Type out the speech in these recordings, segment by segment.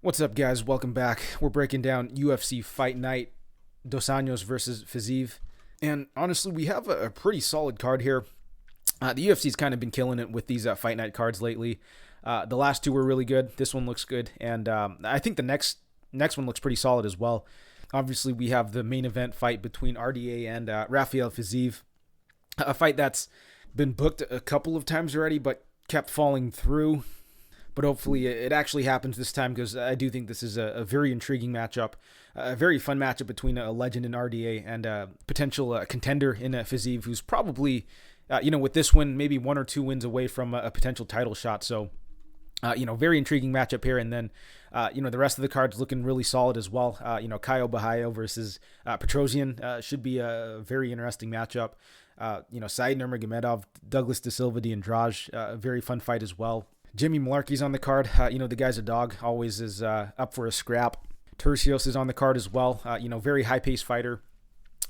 What's up, guys? Welcome back. We're breaking down UFC Fight Night, Dos Anjos versus Fiziev. And honestly, we have a pretty solid card here. The UFC's kind of been killing it with these Fight Night cards lately. The last two were really good. This one looks good. And I think the next one looks pretty solid as well. Obviously, we have the main event fight between RDA and Rafael Fiziev. A fight that's been booked a couple of times already, but kept falling through. But hopefully it actually happens this time, because I do think this is a very intriguing matchup, a very fun matchup between a legend in RDA and a potential contender in Fiziev, who's probably, with this win, maybe one or two wins away from a potential title shot. So, very intriguing matchup here. And then, the rest of the card's looking really solid as well. Caio Borralho versus Tresean should be a very interesting matchup. Said Nurmagomedov, Douglas Da Silva, Andrade, a very fun fight as well. Jimmy Mullarkey's on the card. The guy's a dog, always is up for a scrap. Turcios is on the card as well. Very high-paced fighter,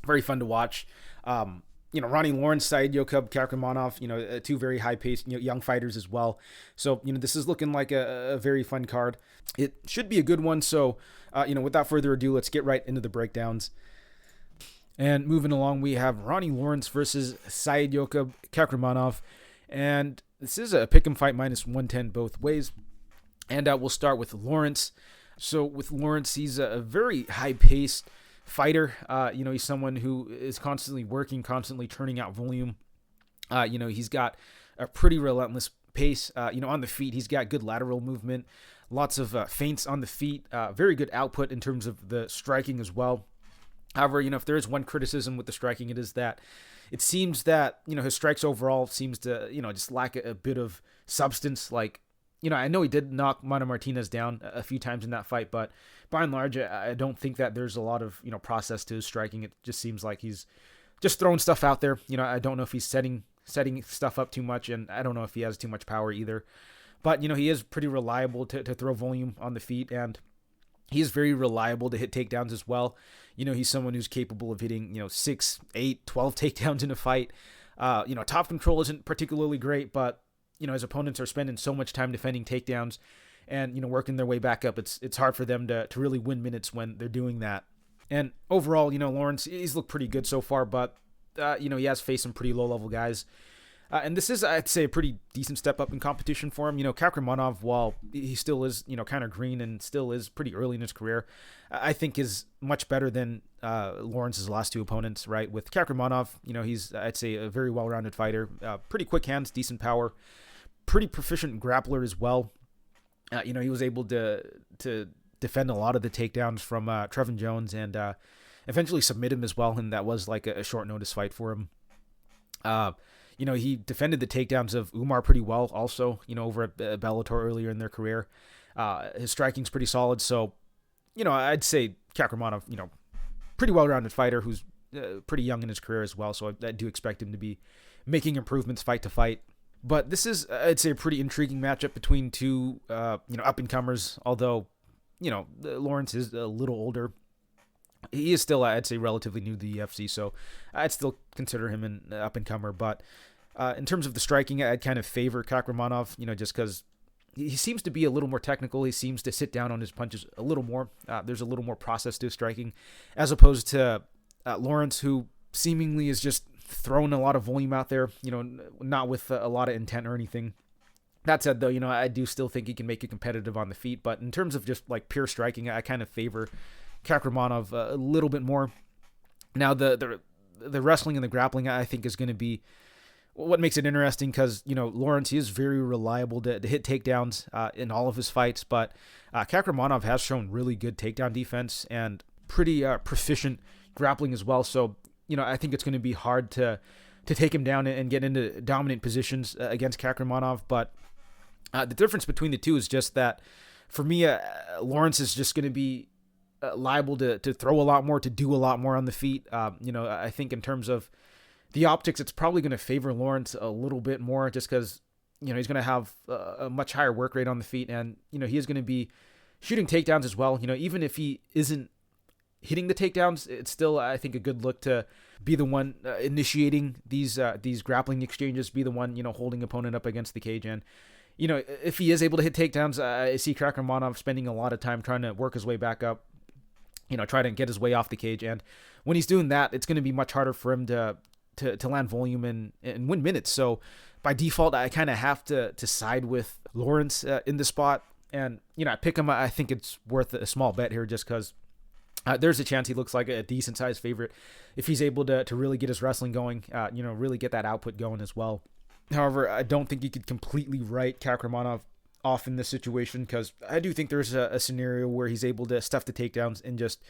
very fun to watch. Ronnie, Saidyokub, Kakhramonov, two very high-paced young fighters as well. So, this is looking like a very fun card. It should be a good one. So, without further ado, let's get right into the breakdowns. And moving along, we have Ronnie versus Saidyokub, Kakhramonov. And this is a pick'em fight minus 110 both ways. And we'll start with Lawrence. So with Lawrence, he's a very high-paced fighter. He's someone who is constantly working, constantly turning out volume. He's got a pretty relentless pace. On the feet, he's got good lateral movement, lots of feints on the feet, very good output in terms of the striking as well. However, if there is one criticism with the striking, it is that it seems that, his strikes overall seems to, just lack a bit of substance. Like, I know he did knock Mana Martinez down a few times in that fight, but by and large, I don't think that there's a lot of, process to his striking. It just seems like he's just throwing stuff out there. I don't know if he's setting stuff up too much, and I don't know if he has too much power either. But, he is pretty reliable to throw volume on the feet, and he is very reliable to hit takedowns as well. He's someone who's capable of hitting, 6, 8, 12 takedowns in a fight. Top control isn't particularly great, but, his opponents are spending so much time defending takedowns and, working their way back up. It's hard for them to really win minutes when they're doing that. And overall, Lawrence, he's looked pretty good so far, but, he has faced some pretty low-level guys. And this is, I'd say, a pretty decent step up in competition for him. Kakhramonov, while he still is, kind of green and still is pretty early in his career, I think is much better than Lawrence's last two opponents, right? With Kakhramonov, he's, I'd say, a very well-rounded fighter, pretty quick hands, decent power, pretty proficient grappler as well. He was able to defend a lot of the takedowns from Trevin Jones and eventually submit him as well, and that was like a short notice fight for him. He defended the takedowns of Umar pretty well also, over at Bellator earlier in their career. His striking's pretty solid. So, I'd say Kakhramonov, pretty well-rounded fighter who's pretty young in his career as well. So I do expect him to be making improvements fight to fight. But this is, I'd say, a pretty intriguing matchup between two, up-and-comers. Although, Lawrence is a little older. He is still, I'd say, relatively new to the UFC, so I'd still consider him an up-and-comer. But in terms of the striking, I'd kind of favor Kakhramonov, just because he seems to be a little more technical. He seems to sit down on his punches a little more. There's a little more process to his striking, as opposed to Lawrence, who seemingly is just throwing a lot of volume out there, not with a lot of intent or anything. That said, though, I do still think he can make it competitive on the feet. But in terms of just like pure striking, I kind of favor Kakhramonov a little bit more. Now, the wrestling and the grappling, I think, is going to be what makes it interesting, because, Lawrence, he is very reliable to hit takedowns in all of his fights, but Kakhramonov has shown really good takedown defense and pretty proficient grappling as well. So, I think it's going to be hard to take him down and get into dominant positions against Kakhramonov, but the difference between the two is just that, for me, Lawrence is just going to be liable to throw a lot more, to do a lot more on the feet. I think in terms of the optics, it's probably going to favor Lawrence a little bit more, just because, he's going to have a much higher work rate on the feet, and, he is going to be shooting takedowns as well. Even if he isn't hitting the takedowns, it's still, I think, a good look to be the one initiating these grappling exchanges, be the one, holding opponent up against the cage. And if he is able to hit takedowns, I see Kakhramonov spending a lot of time trying to work his way back up, try to get his way off the cage. And when he's doing that, it's going to be much harder for him to land volume and win minutes. So by default, I kind of have to side with Lawrence in the spot. And, I pick him. I think it's worth a small bet here just because there's a chance he looks like a decent sized favorite if he's able to really get his wrestling going, really get that output going as well. However, I don't think you could completely write Kakhramonov off in this situation because I do think there's a scenario where he's able to stuff the takedowns and just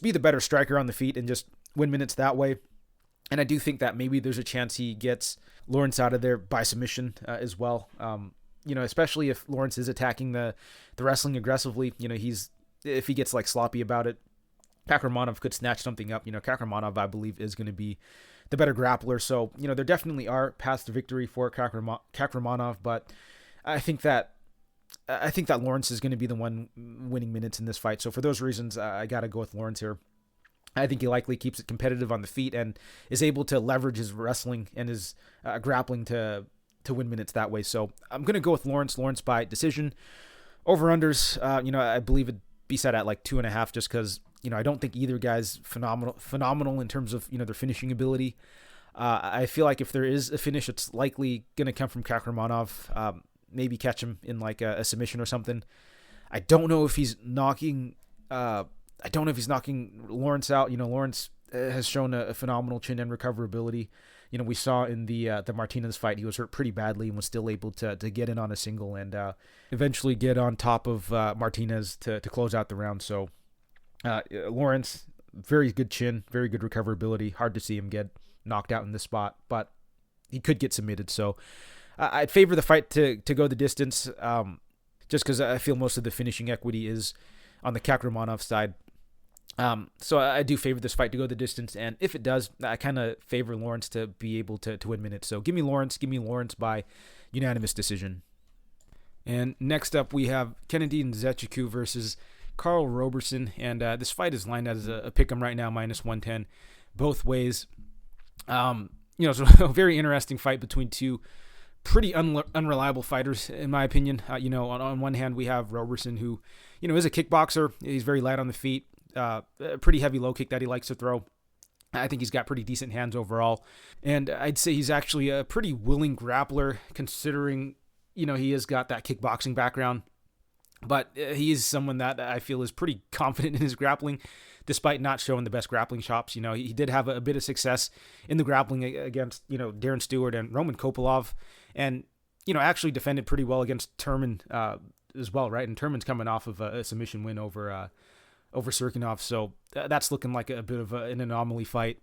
be the better striker on the feet and just win minutes that way. And I do think that maybe there's a chance he gets Lawrence out of there by submission as well. Especially if Lawrence is attacking the wrestling aggressively, if he gets like sloppy about it, Kakhramonov could snatch something up. Kakhramonov, I believe, is going to be the better grappler. So, there definitely are paths to victory for Kakhramonov, but I think that Lawrence is going to be the one winning minutes in this fight. So for those reasons, I got to go with Lawrence here. I think he likely keeps it competitive on the feet and is able to leverage his wrestling and his grappling to win minutes that way. So I'm going to go with Lawrence by decision. Over-unders, I believe it'd be set at like 2.5 just because, I don't think either guy's phenomenal in terms of, their finishing ability. I feel like if there is a finish, it's likely going to come from Kakhramonov. Maybe catch him in like a submission or something. I don't know if he's knocking Lawrence out. Lawrence has shown a phenomenal chin and recoverability. We saw in the Martinez fight, he was hurt pretty badly and was still able to get in on a single and eventually get on top of Martinez to close out the round. So Lawrence, very good chin, very good recoverability. Hard to see him get knocked out in this spot, but he could get submitted. So I'd favor the fight to go the distance just because I feel most of the finishing equity is on the Kakhramonov side. So I do favor this fight to go the distance, and if it does, I kind of favor Lawrence to be able to win minutes. So give me Lawrence by unanimous decision. And next up, we have Kennedy Nzechukwu versus Karl Roberson, and this fight is lined as a pick'em right now, -110, both ways. It's a very interesting fight between two pretty unreliable fighters, in my opinion. On one hand, we have Roberson, who, is a kickboxer. He's very light on the feet. A pretty heavy low kick that he likes to throw. I think he's got pretty decent hands overall. And I'd say he's actually a pretty willing grappler considering, he has got that kickboxing background. But he is someone that I feel is pretty confident in his grappling, despite not showing the best grappling chops. He did have a bit of success in the grappling against, Darren Stewart and Roman Kopylov. And, actually defended pretty well against Turman as well, right? And Turman's coming off of a submission win over Serkinov, so that's looking like a bit of an anomaly fight.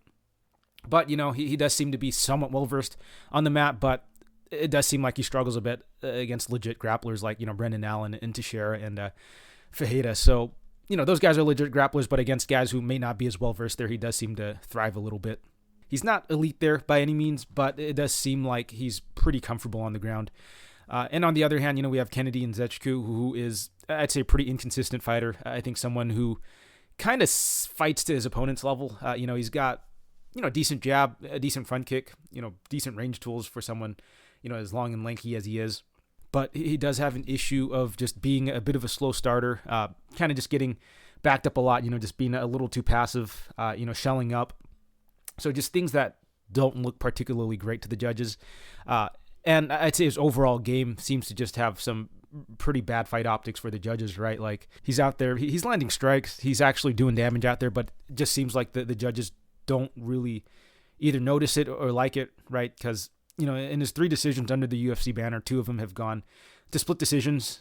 But, he does seem to be somewhat well-versed on the mat, but it does seem like he struggles a bit against legit grapplers like, Brendan Allen and Teixeira and Fajeda. So, those guys are legit grapplers, but against guys who may not be as well-versed there, he does seem to thrive a little bit. He's not elite there by any means, but it does seem like he's pretty comfortable on the ground. And on the other hand, we have Kennedy Nzechukwu, who is, I'd say, a pretty inconsistent fighter. I think someone who kind of fights to his opponent's level. He's got, decent jab, a decent front kick, decent range tools for someone, as long and lanky as he is. But he does have an issue of just being a bit of a slow starter, kind of just getting backed up a lot, just being a little too passive, shelling up. So just things that don't look particularly great to the judges. And I'd say his overall game seems to just have some pretty bad fight optics for the judges, right? Like, he's out there, he's landing strikes, he's actually doing damage out there, but it just seems like the judges don't really either notice it or like it, right? Because, in his 3 decisions under the UFC banner, 2 of them have gone to split decisions.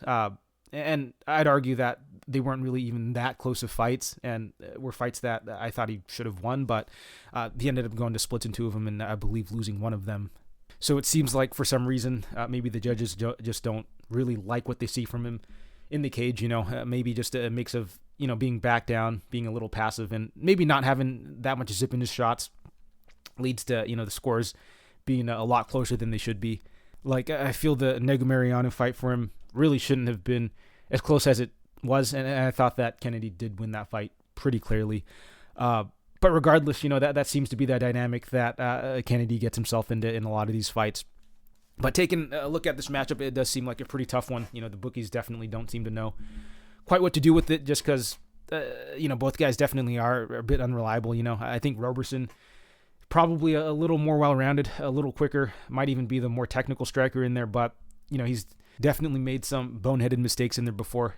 And I'd argue that they weren't really even that close of fights and were fights that I thought he should have won, but he ended up going to splits in 2 of them and I believe losing 1 of them. So it seems like for some reason, maybe the judges just don't really like what they see from him in the cage, maybe just a mix of, being back down, being a little passive, and maybe not having that much zip in his shots leads to, the scores being a lot closer than they should be. Like, I feel the Negumereanu fight for him really shouldn't have been as close as it was, and I thought that Kennedy did win that fight pretty clearly. But regardless, that seems to be that dynamic that Kennedy gets himself into in a lot of these fights. But taking a look at this matchup, it does seem like a pretty tough one. The bookies definitely don't seem to know quite what to do with it, just because, both guys definitely are a bit unreliable. I think Roberson probably a little more well-rounded, a little quicker, might even be the more technical striker in there, but, he's definitely made some boneheaded mistakes in there before,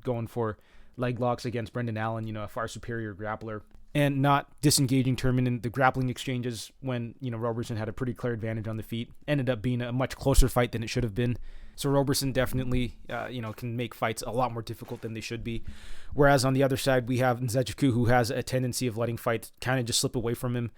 going for leg locks against Brendan Allen, a far superior grappler, and not disengaging Turman in the grappling exchanges when, Roberson had a pretty clear advantage on the feet. Ended up being a much closer fight than it should have been. So Roberson definitely, can make fights a lot more difficult than they should be. Whereas on the other side, we have Nzechukwu, who has a tendency of letting fights kind of just slip away from him.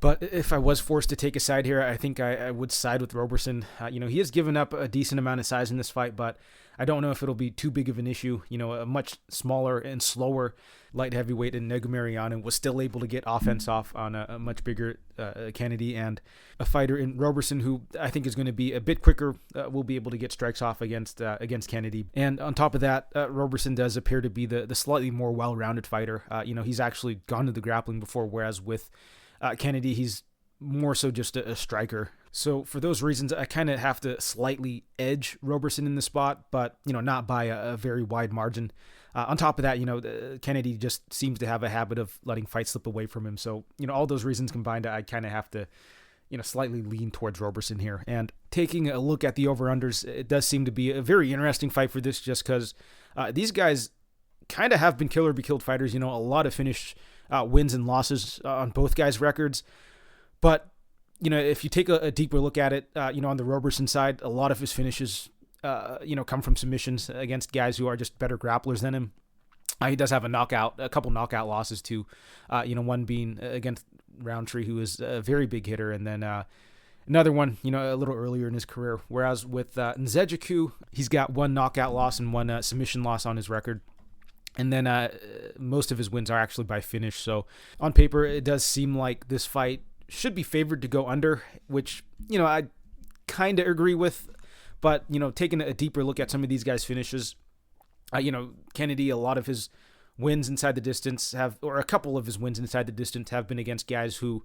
But if I was forced to take a side here, I think I would side with Roberson. He has given up a decent amount of size in this fight, but I don't know if it'll be too big of an issue. A much smaller and slower light heavyweight in Nurmagomedov was still able to get offense off on a much bigger Kennedy, and a fighter in Roberson who I think is going to be a bit quicker, will be able to get strikes off against Kennedy. And on top of that, Roberson does appear to be the slightly more well-rounded fighter. He's actually gone to the grappling before, whereas with Kennedy, he's more so just a striker. So for those reasons, I kind of have to slightly edge Roberson in the spot, but, not by a very wide margin. On top of that, Kennedy just seems to have a habit of letting fights slip away from him. So, all those reasons combined, I kind of have to, slightly lean towards Roberson here. And taking a look at the over-unders, it does seem to be a very interesting fight for this, just because these guys kind of have been killer-be-killed fighters. A lot of finish wins and losses on both guys' records. But, if you take a deeper look at it, on the Roberson side, a lot of his finishes, come from submissions against guys who are just better grapplers than him. He does have a couple knockout losses too. One being against Roundtree, who is a very big hitter, and then another one, a little earlier in his career. Whereas with Nzechukwu, he's got one knockout loss and one submission loss on his record. And then most of his wins are actually by finish. So on paper, it does seem like this fight should be favored to go under, which, I kind of agree with. But, taking a deeper look at some of these guys' finishes, Kennedy, a lot of his wins inside the distance a couple of his wins inside the distance have been against guys who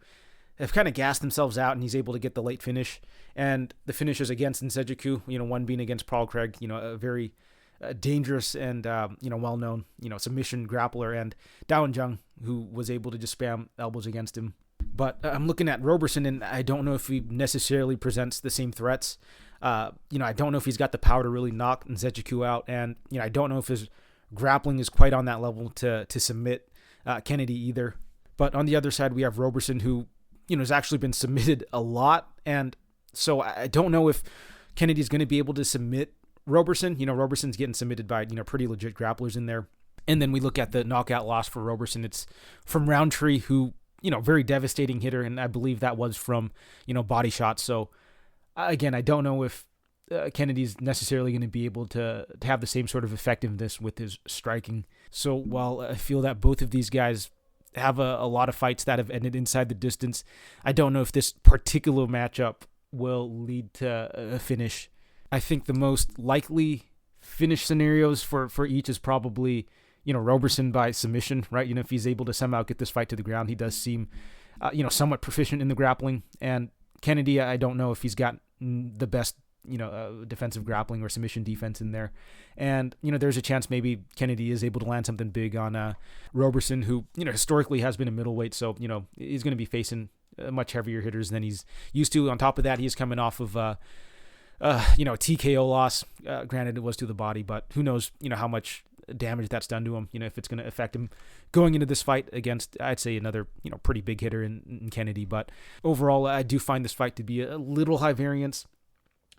have kind of gassed themselves out, and he's able to get the late finish. And the finishes against Nzechukwu, one being against Paul Craig, a very dangerous and, well-known, submission grappler, and Dawen Jung, who was able to just spam elbows against him. But I'm looking at Roberson, and I don't know if he necessarily presents the same threats. I don't know if he's got the power to really knock Nzechukwu out, and, I don't know if his grappling is quite on that level to submit Kennedy either. But on the other side, we have Roberson, who, has actually been submitted a lot, and so I don't know if Kennedy's going to be able to submit Roberson. Roberson's getting submitted by, pretty legit grapplers in there. And then we look at the knockout loss for Roberson. It's from Roundtree, who, very devastating hitter, and I believe that was from, body shots. So, again, I don't know if Kennedy's necessarily going to be able to have the same sort of effectiveness with his striking. So while I feel that both of these guys have a lot of fights that have ended inside the distance, I don't know if this particular matchup will lead to a finish. I think the most likely finish scenarios for each is probably, Roberson by submission, right? If he's able to somehow get this fight to the ground, he does seem, somewhat proficient in the grappling. And Kennedy, I don't know if he's got the best, defensive grappling or submission defense in there. And, there's a chance maybe Kennedy is able to land something big on Roberson, who, historically has been a middleweight. So, he's going to be facing much heavier hitters than he's used to. On top of that, he's coming off of, TKO loss. Granted, it was to the body, but who knows, how much damage that's done to him, if it's going to affect him going into this fight against, I'd say, another, pretty big hitter in Kennedy. But overall, I do find this fight to be a little high variance.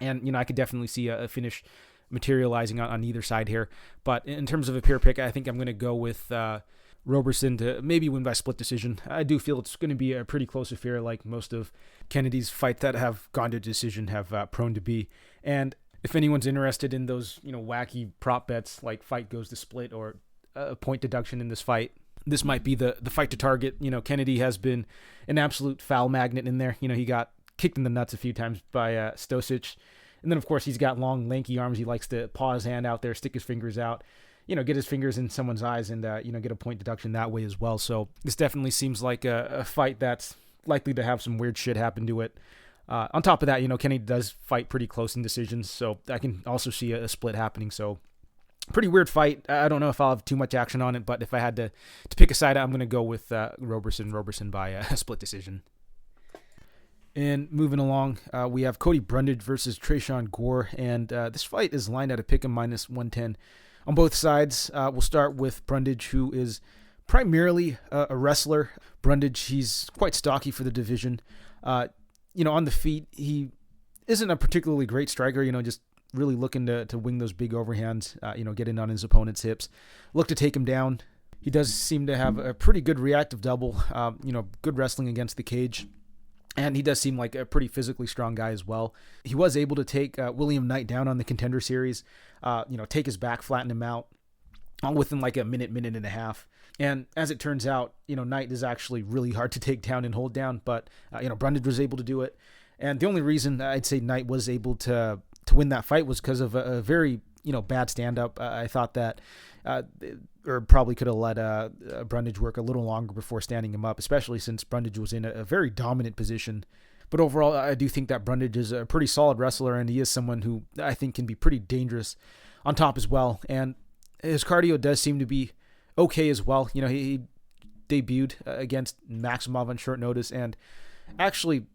And, I could definitely see a finish materializing on either side here. But in terms of a pure pick, I think I'm going to go with Roberson to maybe win by split decision. I do feel it's going to be a pretty close affair, like most of Kennedy's fights that have gone to decision have prone to be. And if anyone's interested in those, wacky prop bets, like fight goes to split or a point deduction in this fight, this might be the fight to target. Kennedy has been an absolute foul magnet in there. He got kicked in the nuts a few times by Stosic. And then, of course, he's got long, lanky arms. He likes to paw his hand out there, stick his fingers out, get his fingers in someone's eyes and, get a point deduction that way as well. So this definitely seems like a fight that's likely to have some weird shit happen to it. On top of that, Kennedy does fight pretty close in decisions, so I can also see a split happening. So pretty weird fight. I don't know if I'll have too much action on it, but if I had to pick a side, I'm going to go with Roberson by a split decision. And moving along, we have Cody Brundage versus Tresean Gore, and this fight is lined at a pick 'em -110 on both sides. We'll start with Brundage, who is primarily a wrestler. Brundage, he's quite stocky for the division. On the feet, he isn't a particularly great striker, just really looking to wing those big overhands, get in on his opponent's hips, look to take him down. He does seem to have a pretty good reactive double, good wrestling against the cage. And he does seem like a pretty physically strong guy as well. He was able to take William Knight down on the Contender Series, take his back, flatten him out, all within like a minute and a half. And as it turns out, Knight is actually really hard to take down and hold down, but, Brundage was able to do it. And the only reason I'd say Knight was able to win that fight was because of a very, bad stand-up. I thought that, or probably could have let Brundage work a little longer before standing him up, especially since Brundage was in a very dominant position. But overall, I do think that Brundage is a pretty solid wrestler, and he is someone who I think can be pretty dangerous on top as well. And his cardio does seem to be okay as well. He debuted against Maximov on short notice, and actually,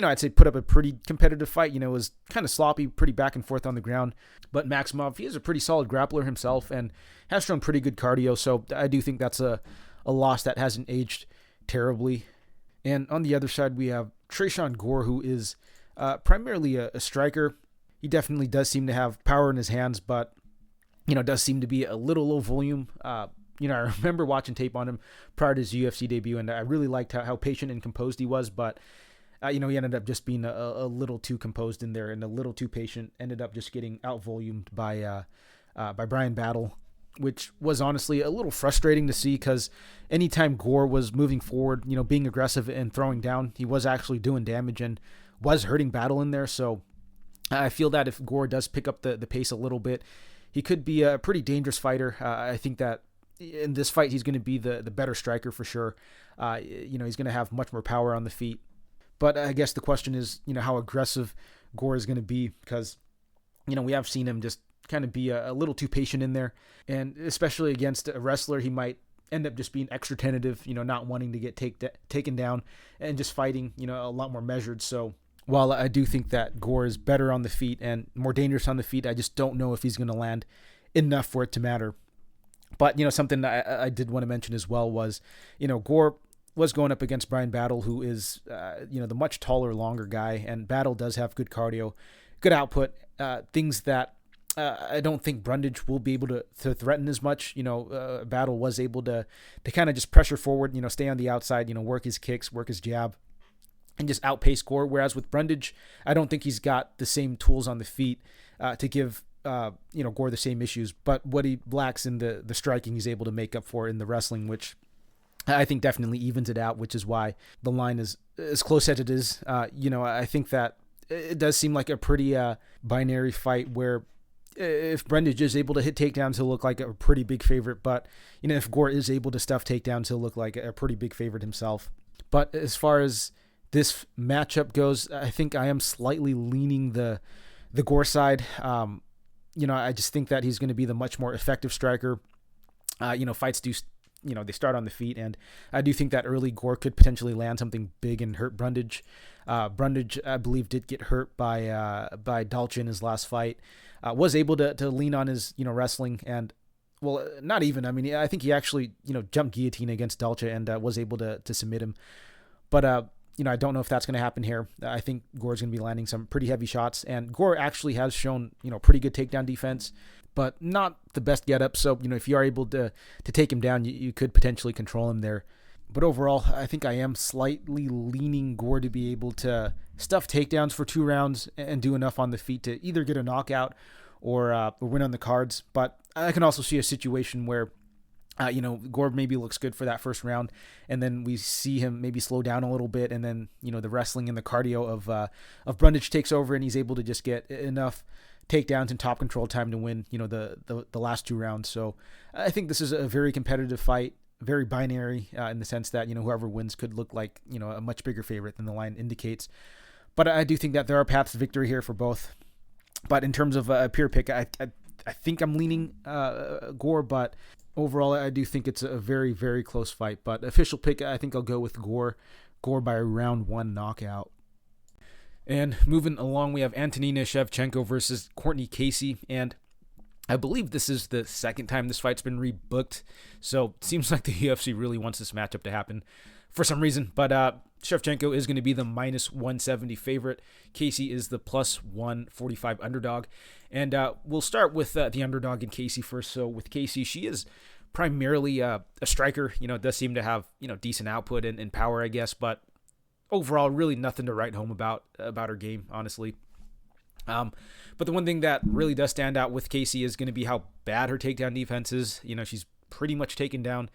I'd say put up a pretty competitive fight. It was kind of sloppy, pretty back and forth on the ground. But Maximov, he is a pretty solid grappler himself and has shown pretty good cardio. So I do think that's a loss that hasn't aged terribly. And on the other side, we have Tresean Gore, who is primarily a striker. He definitely does seem to have power in his hands, but, does seem to be a little low volume. I remember watching tape on him prior to his UFC debut, and I really liked how patient and composed he was, but he ended up just being a little too composed in there and a little too patient. Ended up just getting out-volumed by Brian Battle, which was honestly a little frustrating to see because anytime Gore was moving forward, being aggressive and throwing down, he was actually doing damage and was hurting Battle in there. So I feel that if Gore does pick up the pace a little bit, he could be a pretty dangerous fighter. I think that in this fight, he's going to be the better striker for sure. He's going to have much more power on the feet. But I guess the question is, how aggressive Gore is going to be because, we have seen him just kind of be a little too patient in there. And especially against a wrestler, he might end up just being extra tentative, not wanting to get taken down and just fighting, a lot more measured. So while I do think that Gore is better on the feet and more dangerous on the feet, I just don't know if he's going to land enough for it to matter. But, something I did want to mention as well was, Gore was going up against Brian Battle, who is, the much taller, longer guy. And Battle does have good cardio, good output, things that I don't think Brundage will be able to threaten as much. Battle was able to kind of just pressure forward, stay on the outside, work his kicks, work his jab, and just outpace Gore. Whereas with Brundage, I don't think he's got the same tools on the feet to give Gore the same issues. But what he lacks in the striking, he's able to make up for in the wrestling, which I think definitely evens it out, which is why the line is as close as it is. I think that it does seem like a pretty binary fight where if Brundage is able to hit takedowns, he'll look like a pretty big favorite. But, if Gore is able to stuff takedowns, he'll look like a pretty big favorite himself. But as far as this matchup goes, I think I am slightly leaning the Gore side. I just think that he's going to be the much more effective striker. Fights do they start on the feet, and I do think that early Gore could potentially land something big and hurt Brundage. Brundage, I believe, did get hurt by Dalcha in his last fight. Was able to lean on his wrestling, and well, not even. I mean, I think he actually jumped guillotine against Dalcha and was able to submit him. But I don't know if that's going to happen here. I think Gore's going to be landing some pretty heavy shots, and Gore actually has shown pretty good takedown defense, but not the best get-up. So, if you are able to take him down, you could potentially control him there. But overall, I think I am slightly leaning Gore to be able to stuff takedowns for 2 rounds and do enough on the feet to either get a knockout or win on the cards. But I can also see a situation where, Gore maybe looks good for that first round, and then we see him maybe slow down a little bit, and then, the wrestling and the cardio of Brundage takes over, and he's able to just get enough takedowns and top control time to win, the last 2 rounds. So I think this is a very competitive fight, very binary in the sense that, whoever wins could look like, a much bigger favorite than the line indicates. But I do think that there are paths to victory here for both. But in terms of a pure pick, I think I'm leaning Gore, but overall, I do think it's a very, very close fight. But official pick, I think I'll go with Gore. Gore by a round 1 knockout. And moving along, we have Antonina Shevchenko versus Cortney Casey. And I believe this is the second time this fight's been rebooked. So it seems like the UFC really wants this matchup to happen for some reason. But Shevchenko is going to be the minus 170 favorite. Casey is the plus 145 underdog. And we'll start with the underdog in Casey first. So with Casey, she is primarily a striker. Does seem to have, decent output and power, I guess. But overall, really nothing to write home about her game, honestly. But the one thing that really does stand out with Casey is going to be how bad her takedown defense is. She's pretty much taken down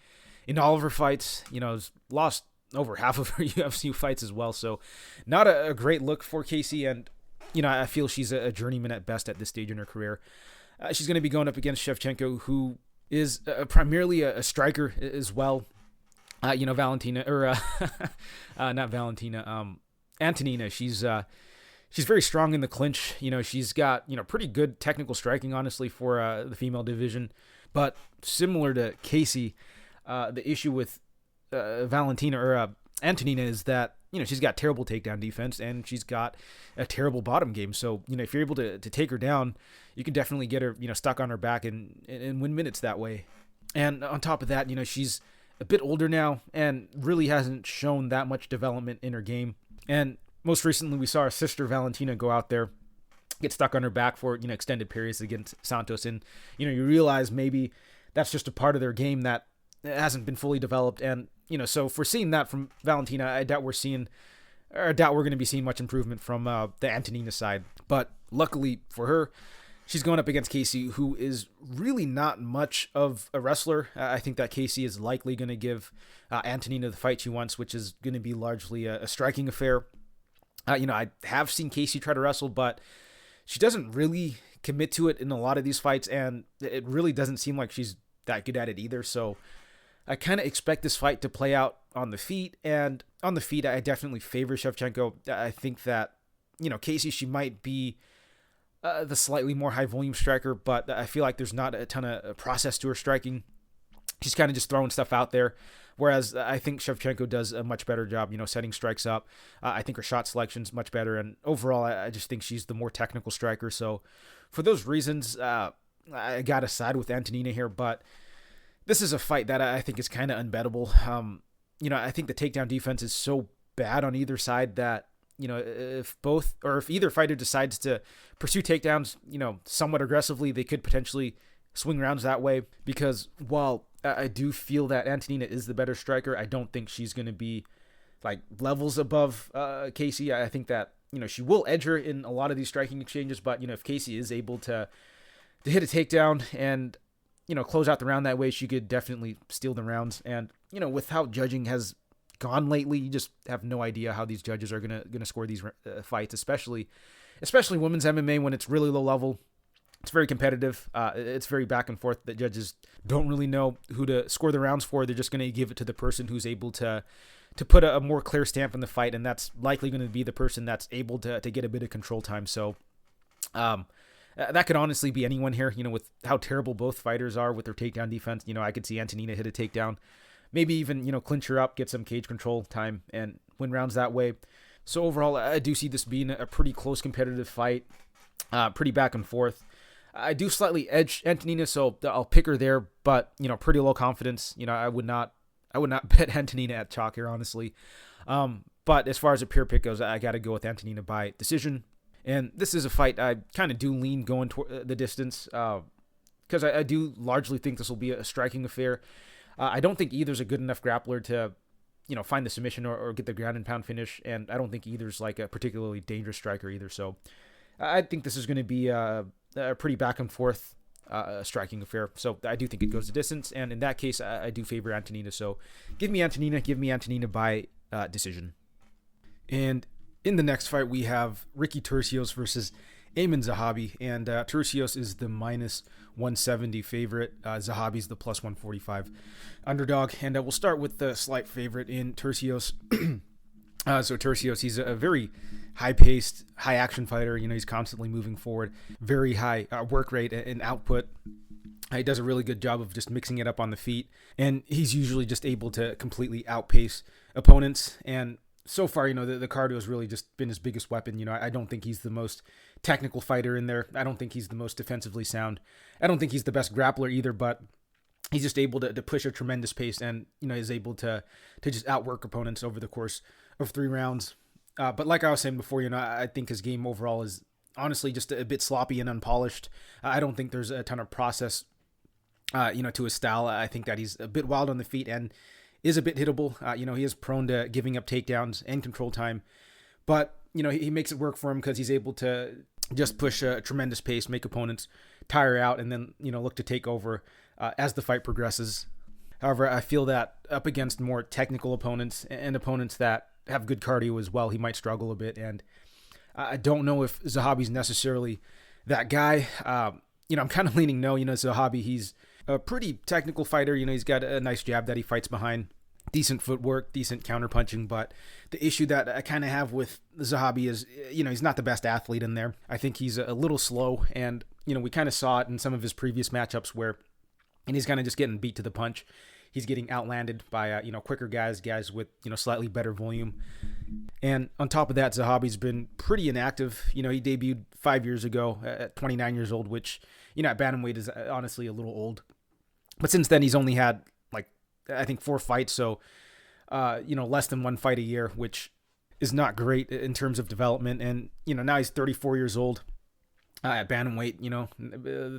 in all of her fights. Has lost over half of her UFC fights as well. So not a great look for Casey. And, I feel she's a journeyman at best at this stage in her career. She's going to be going up against Shevchenko, who is primarily a striker as well. Valentina, or not Valentina, Antonina. She's very strong in the clinch. She's got, pretty good technical striking, honestly, for the female division. But similar to Casey, the issue with Valentina or Antonina is that, she's got terrible takedown defense and she's got a terrible bottom game. So, if you're able to take her down, you can definitely get her, stuck on her back and win minutes that way. And on top of that, she's a bit older now and really hasn't shown that much development in her game. And most recently, we saw her sister Valentina go out there, get stuck on her back for, extended periods against Santos. And, you realize maybe that's just a part of their game that hasn't been fully developed. And, so if we're seeing that from Valentina, I doubt we're going to be seeing much improvement from the Antonina side. But luckily for her, she's going up against Casey, who is really not much of a wrestler. I think that Casey is likely going to give Antonina the fight she wants, which is going to be largely a striking affair. I have seen Casey try to wrestle, but she doesn't really commit to it in a lot of these fights, and it really doesn't seem like she's that good at it either. So I kind of expect this fight to play out on the feet, and on the feet, I definitely favor Shevchenko. I think that, Casey, she might be the slightly more high volume striker, but I feel like there's not a ton of process to her striking. She's kind of just throwing stuff out there. Whereas I think Shevchenko does a much better job, setting strikes up. I think her shot selection's much better. And overall, I just think she's the more technical striker. So for those reasons, I got to side with Antonina here. But this is a fight that I think is kind of unbettable. I think the takedown defense is so bad on either side that, if either fighter decides to pursue takedowns, somewhat aggressively, they could potentially swing rounds that way. Because while I do feel that Antonina is the better striker, I don't think she's going to be like levels above Casey. I think that, she will edge her in a lot of these striking exchanges, but, if Casey is able to hit a takedown and, close out the round that way, she could definitely steal the rounds. And, with how judging has gone lately, you just have no idea how these judges are going to score these fights, especially women's MMA when it's really low level. It's very competitive. It's very back and forth. The judges don't really know who to score the rounds for. They're just going to give it to the person who's able to put a more clear stamp in the fight, and that's likely going to be the person that's able to get a bit of control time. So that could honestly be anyone here, with how terrible both fighters are with their takedown defense. I could see Antonina hit a takedown, maybe even, clinch her up, get some cage control time, and win rounds that way. So overall, I do see this being a pretty close competitive fight, pretty back and forth. I do slightly edge Antonina, so I'll pick her there, but, pretty low confidence. I would not bet Antonina at chalk here, honestly. But as far as a pure pick goes, I got to go with Antonina by decision. And this is a fight I kind of do lean going toward the distance, because I do largely think this will be a striking affair. I don't think either's a good enough grappler to, find the submission or get the ground and pound finish, and I don't think either's like a particularly dangerous striker either. So I think this is going to be a pretty back and forth striking affair. So I do think it goes the distance. And in that case, I do favor Antonina. So give me Antonina by decision. And in the next fight, we have Ricky Turcios versus Aiemann Zahabi. And Turcios is the minus 170 favorite. Zahabi's the plus 145 underdog. And we'll start with the slight favorite in Turcios. So Turcios, he's a very high-paced, high-action fighter. He's constantly moving forward, very high work rate and output. He does a really good job of just mixing it up on the feet, and he's usually just able to completely outpace opponents. And so far, the cardio has really just been his biggest weapon. I don't think he's the most technical fighter in there. I don't think he's the most defensively sound. I don't think he's the best grappler either, but he's just able to push a tremendous pace and, is able to just outwork opponents over the course of 3 rounds. But like I was saying before, I think his game overall is honestly just a bit sloppy and unpolished. I don't think there's a ton of process, to his style. I think that he's a bit wild on the feet and is a bit hittable. He is prone to giving up takedowns and control time, but, he makes it work for him because he's able to just push a tremendous pace, make opponents tire out, and then, look to take over as the fight progresses. However, I feel that up against more technical opponents and opponents that have good cardio as well, he might struggle a bit. And I don't know if Zahabi's necessarily that guy. I'm kind of leaning no. Zahabi, he's a pretty technical fighter. He's got a nice jab that he fights behind, decent footwork, decent counterpunching. But the issue that I kind of have with Zahabi is, he's not the best athlete in there. I think he's a little slow, and, we kind of saw it in some of his previous matchups where, and he's kind of just getting beat to the punch. He's getting outlanded by, quicker guys with, slightly better volume. And on top of that, Zahabi's been pretty inactive. He debuted 5 years ago at 29 years old, which, at bantamweight is honestly a little old. But since then, he's only had, I think 4 fights. So, less than 1 fight a year, which is not great in terms of development. And, now he's 34 years old. At bantamweight,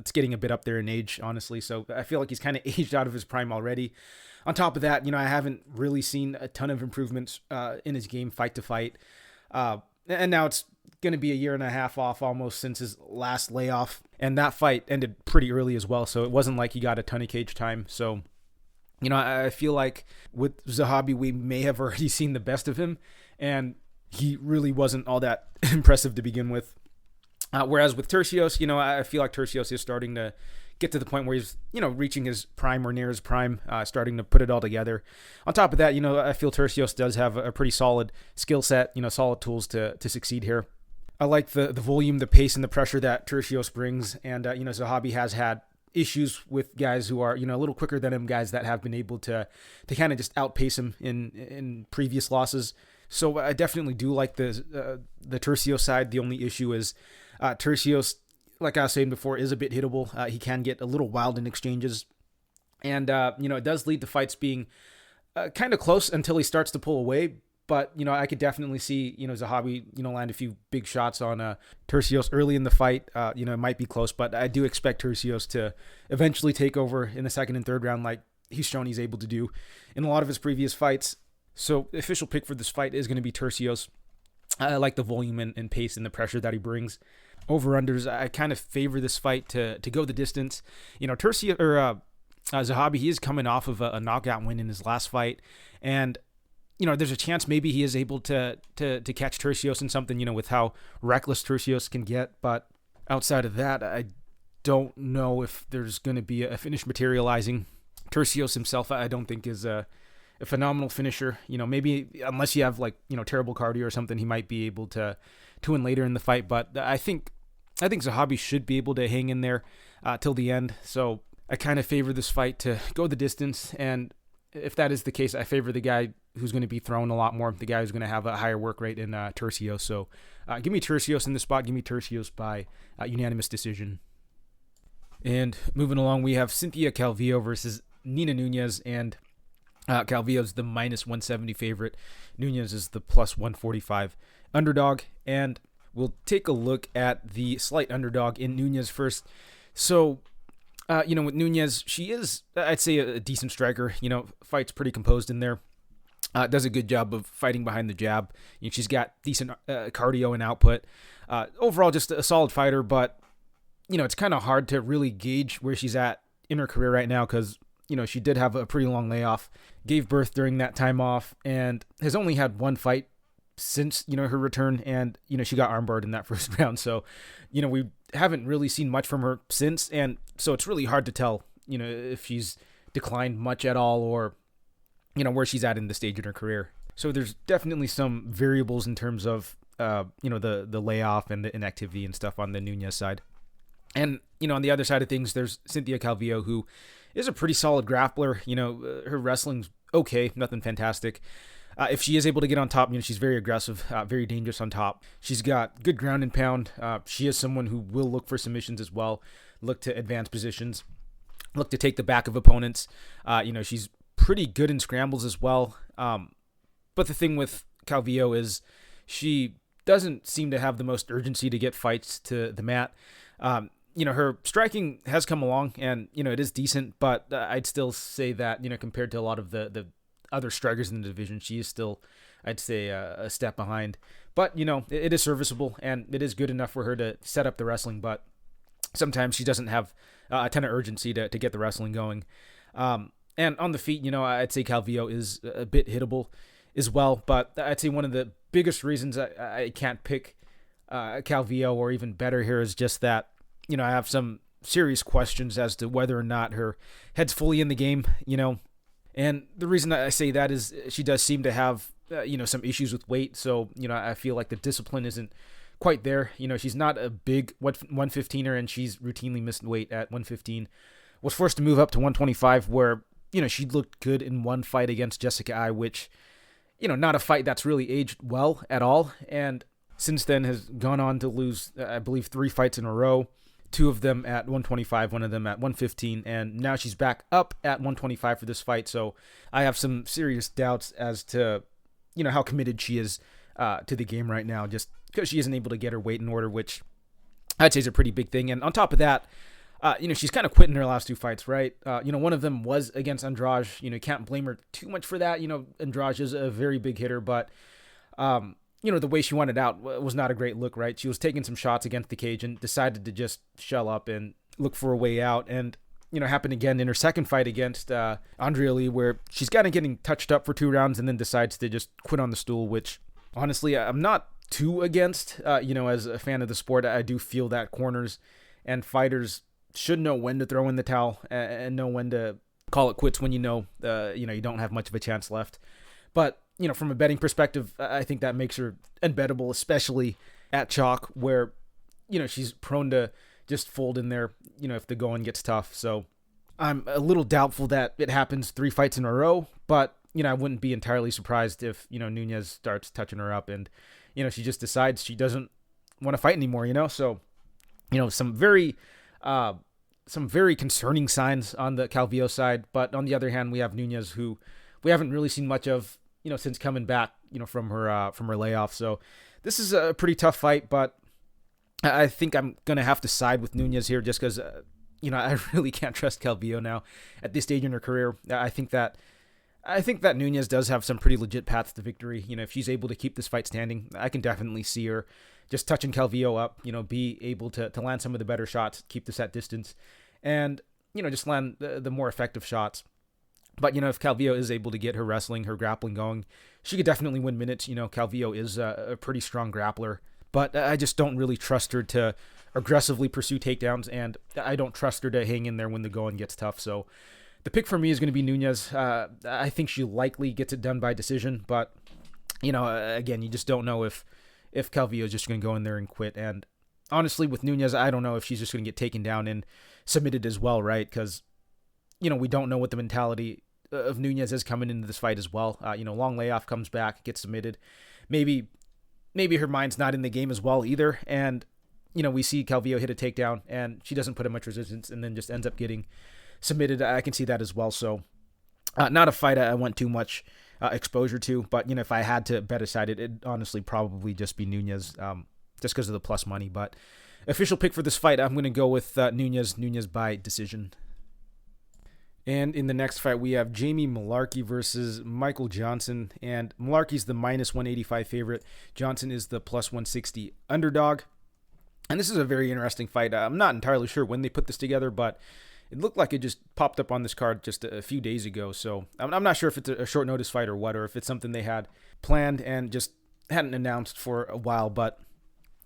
it's getting a bit up there in age, honestly. So I feel like he's kind of aged out of his prime already. On top of that, I haven't really seen a ton of improvements in his game fight to fight. And now it's going to be a year and a half off almost since his last layoff. And that fight ended pretty early as well. So it wasn't like he got a ton of cage time. So, I feel like with Zahabi, we may have already seen the best of him. And he really wasn't all that impressive to begin with. Whereas with Turcios, I feel like Turcios is starting to get to the point where he's, reaching his prime or near his prime, starting to put it all together. On top of that, I feel Turcios does have a pretty solid skill set, solid tools to succeed here. I like the volume, the pace, and the pressure that Turcios brings. And, Zahabi has had issues with guys who are, a little quicker than him, guys that have been able to kind of just outpace him in previous losses. So I definitely do like the Turcios side. The only issue is Turcios, like I was saying before, is a bit hittable. He can get a little wild in exchanges. And, it does lead to fights being kind of close until he starts to pull away. But, I could definitely see, Zahabi, land a few big shots on Turcios early in the fight. It might be close, but I do expect Turcios to eventually take over in the second and third round like he's shown he's able to do in a lot of his previous fights. So the official pick for this fight is going to be Turcios. I like the volume and pace and the pressure that he brings. Over-unders, I kind of favor this fight to go the distance. Turcios or Zahabi, he is coming off of a knockout win in his last fight, and there's a chance maybe he is able to catch Turcios in something, with how reckless Turcios can get. But outside of that, I don't know if there's going to be a finish materializing. Turcios himself, I don't think is a phenomenal finisher. Maybe unless you have terrible cardio or something, he might be able to win later in the fight. But I think Zahabi should be able to hang in there till the end. So I kind of favor this fight to go the distance. And if that is the case, I favor the guy who's going to be thrown a lot more, the guy who's going to have a higher work rate in Turcios. So give me Turcios in this spot. Give me Turcios by unanimous decision. And moving along, we have Cynthia Calvillo versus Nina Nunes, and Calvillo's the minus 170 favorite. Nunes is the plus 145 underdog. And we'll take a look at the slight underdog in Nunes first. So, with Nunes, she is, I'd say, a decent striker. Fights pretty composed in there. Does a good job of fighting behind the jab. She's got decent cardio and output. Overall, just a solid fighter, but, it's kind of hard to really gauge where she's at in her career right now because, she did have a pretty long layoff, gave birth during that time off, and has only had 1 fight since, her return, and, she got armbarred in that first round. So, we haven't really seen much from her since, and so it's really hard to tell, if she's declined much at all or, where she's at in the stage in her career. So there's definitely some variables in terms of, the layoff and the inactivity and stuff on the Nunes side. And, on the other side of things, there's Cynthia Calvillo, who is a pretty solid grappler. Her wrestling's okay, nothing fantastic. If she is able to get on top, she's very aggressive, very dangerous on top. She's got good ground and pound. She is someone who will look for submissions as well, look to advance positions, look to take the back of opponents. She's pretty good in scrambles as well. But the thing with Calvillo is she doesn't seem to have the most urgency to get fights to the mat. Her striking has come along, and, it is decent, but I'd still say that, compared to a lot of the other strikers in the division, she is still, I'd say, a step behind. But, it is serviceable, and it is good enough for her to set up the wrestling, but sometimes she doesn't have a ton of urgency to get the wrestling going. And on the feet, I'd say Calvillo is a bit hittable as well, but I'd say one of the biggest reasons I can't pick Calvillo or even better here is just that, I have some serious questions as to whether or not her head's fully in the game, And the reason I say that is she does seem to have, some issues with weight. So, I feel like the discipline isn't quite there. She's not a big 115er, and she's routinely missed weight at 115. Was forced to move up to 125 where, she looked good in one fight against Jessica Ai, which, not a fight that's really aged well at all. And since then has gone on to lose, I believe, 3 fights in a row. 2 of them at 125, 1 of them at 115, and now she's back up at 125 for this fight. So I have some serious doubts as to, how committed she is to the game right now, just because she isn't able to get her weight in order, which I'd say is a pretty big thing. And on top of that, she's kind of quit in her last 2 fights, right? One of them was against Andrade. Can't blame her too much for that. Andrade is a very big hitter, but the way she wanted out was not a great look, right? She was taking some shots against the cage and decided to just shell up and look for a way out. And, happened again in her second fight against Andrade, where she's kind of getting touched up for 2 rounds and then decides to just quit on the stool, which honestly, I'm not too against. As a fan of the sport, I do feel that corners and fighters should know when to throw in the towel and know when to call it quits when you don't have much of a chance left. But, from a betting perspective, I think that makes her unbettable, especially at chalk where, she's prone to just fold in there, if the going gets tough. So I'm a little doubtful that it happens 3 fights in a row, but, I wouldn't be entirely surprised if, Nunes starts touching her up and, she just decides she doesn't want to fight anymore, So, some very concerning signs on the Calvillo side. But on the other hand, we have Nunes, who we haven't really seen much of, since coming back, from her layoff. So this is a pretty tough fight, but I think I'm going to have to side with Nunes here just because, I really can't trust Calvillo now at this stage in her career. I think that Nunes does have some pretty legit paths to victory. If she's able to keep this fight standing, I can definitely see her just touching Calvillo up, be able to land some of the better shots, keep this at distance, and, just land the more effective shots. But, if Calvillo is able to get her wrestling, her grappling going, she could definitely win minutes. Calvillo is a pretty strong grappler, but I just don't really trust her to aggressively pursue takedowns, and I don't trust her to hang in there when the going gets tough. So the pick for me is going to be Nunes. I think she likely gets it done by decision, but, again, you just don't know if Calvillo is just going to go in there and quit. And honestly, with Nunes, I don't know if she's just going to get taken down and submitted as well, right? Because, we don't know what the mentality of Nunes is coming into this fight as well. Long layoff, comes back, gets submitted. Maybe her mind's not in the game as well either. And, we see Calvillo hit a takedown and she doesn't put in much resistance and then just ends up getting submitted. I can see that as well. So not a fight I want too much exposure to, but, if I had to bet a side, it'd honestly probably just be Nunes, just because of the plus money. But official pick for this fight, I'm going to go with Nunes by decision. And in the next fight, we have Jamie Mullarkey versus Michael Johnson. And Mullarkey's the minus 185 favorite. Johnson is the plus 160 underdog. And this is a very interesting fight. I'm not entirely sure when they put this together, but it looked like it just popped up on this card just a few days ago. So I'm not sure if it's a short notice fight or what, or if it's something they had planned and just hadn't announced for a while. But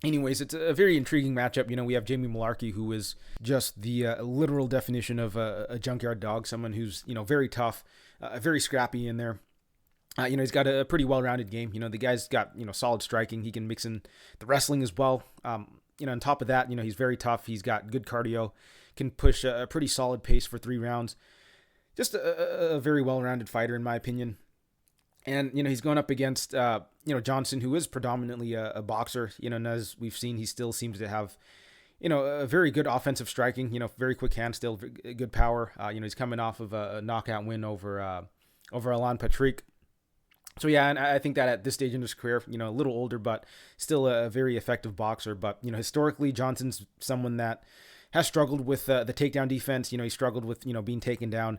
anyways, it's a very intriguing matchup. We have Jamie Mullarkey, who is just the literal definition of a junkyard dog, someone who's, very tough, very scrappy in there. He's got a pretty well-rounded game. The guy's got, solid striking. He can mix in the wrestling as well. On top of that, he's very tough. He's got good cardio, can push a pretty solid pace for 3 rounds. Just a very well-rounded fighter, in my opinion. And, he's going up against, Johnson, who is predominantly a boxer. And as we've seen, he still seems to have, a very good offensive striking, very quick hand, still good power. He's coming off of a knockout win over Alan Patrick. So, yeah, and I think that at this stage in his career, a little older, but still a very effective boxer. But, historically, Johnson's someone that has struggled with the takedown defense. He struggled with, being taken down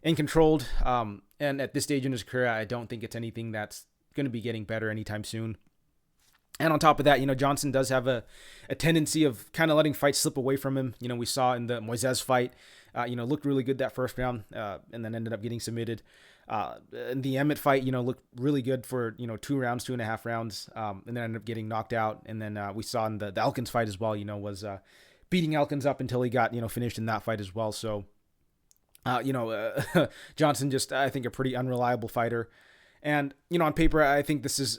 and controlled. And at this stage in his career, I don't think it's anything that's going to be getting better anytime soon. And on top of that, Johnson does have a tendency of kind of letting fights slip away from him. We saw in the Moises fight, looked really good that first round and then ended up getting submitted. In the Emmett fight, looked really good for, 2 rounds, 2.5 rounds, and then ended up getting knocked out. And then we saw in the Elkins fight as well, was beating Elkins up until he got, finished in that fight as well. So, Johnson just, I think, a pretty unreliable fighter. And, on paper, I think this is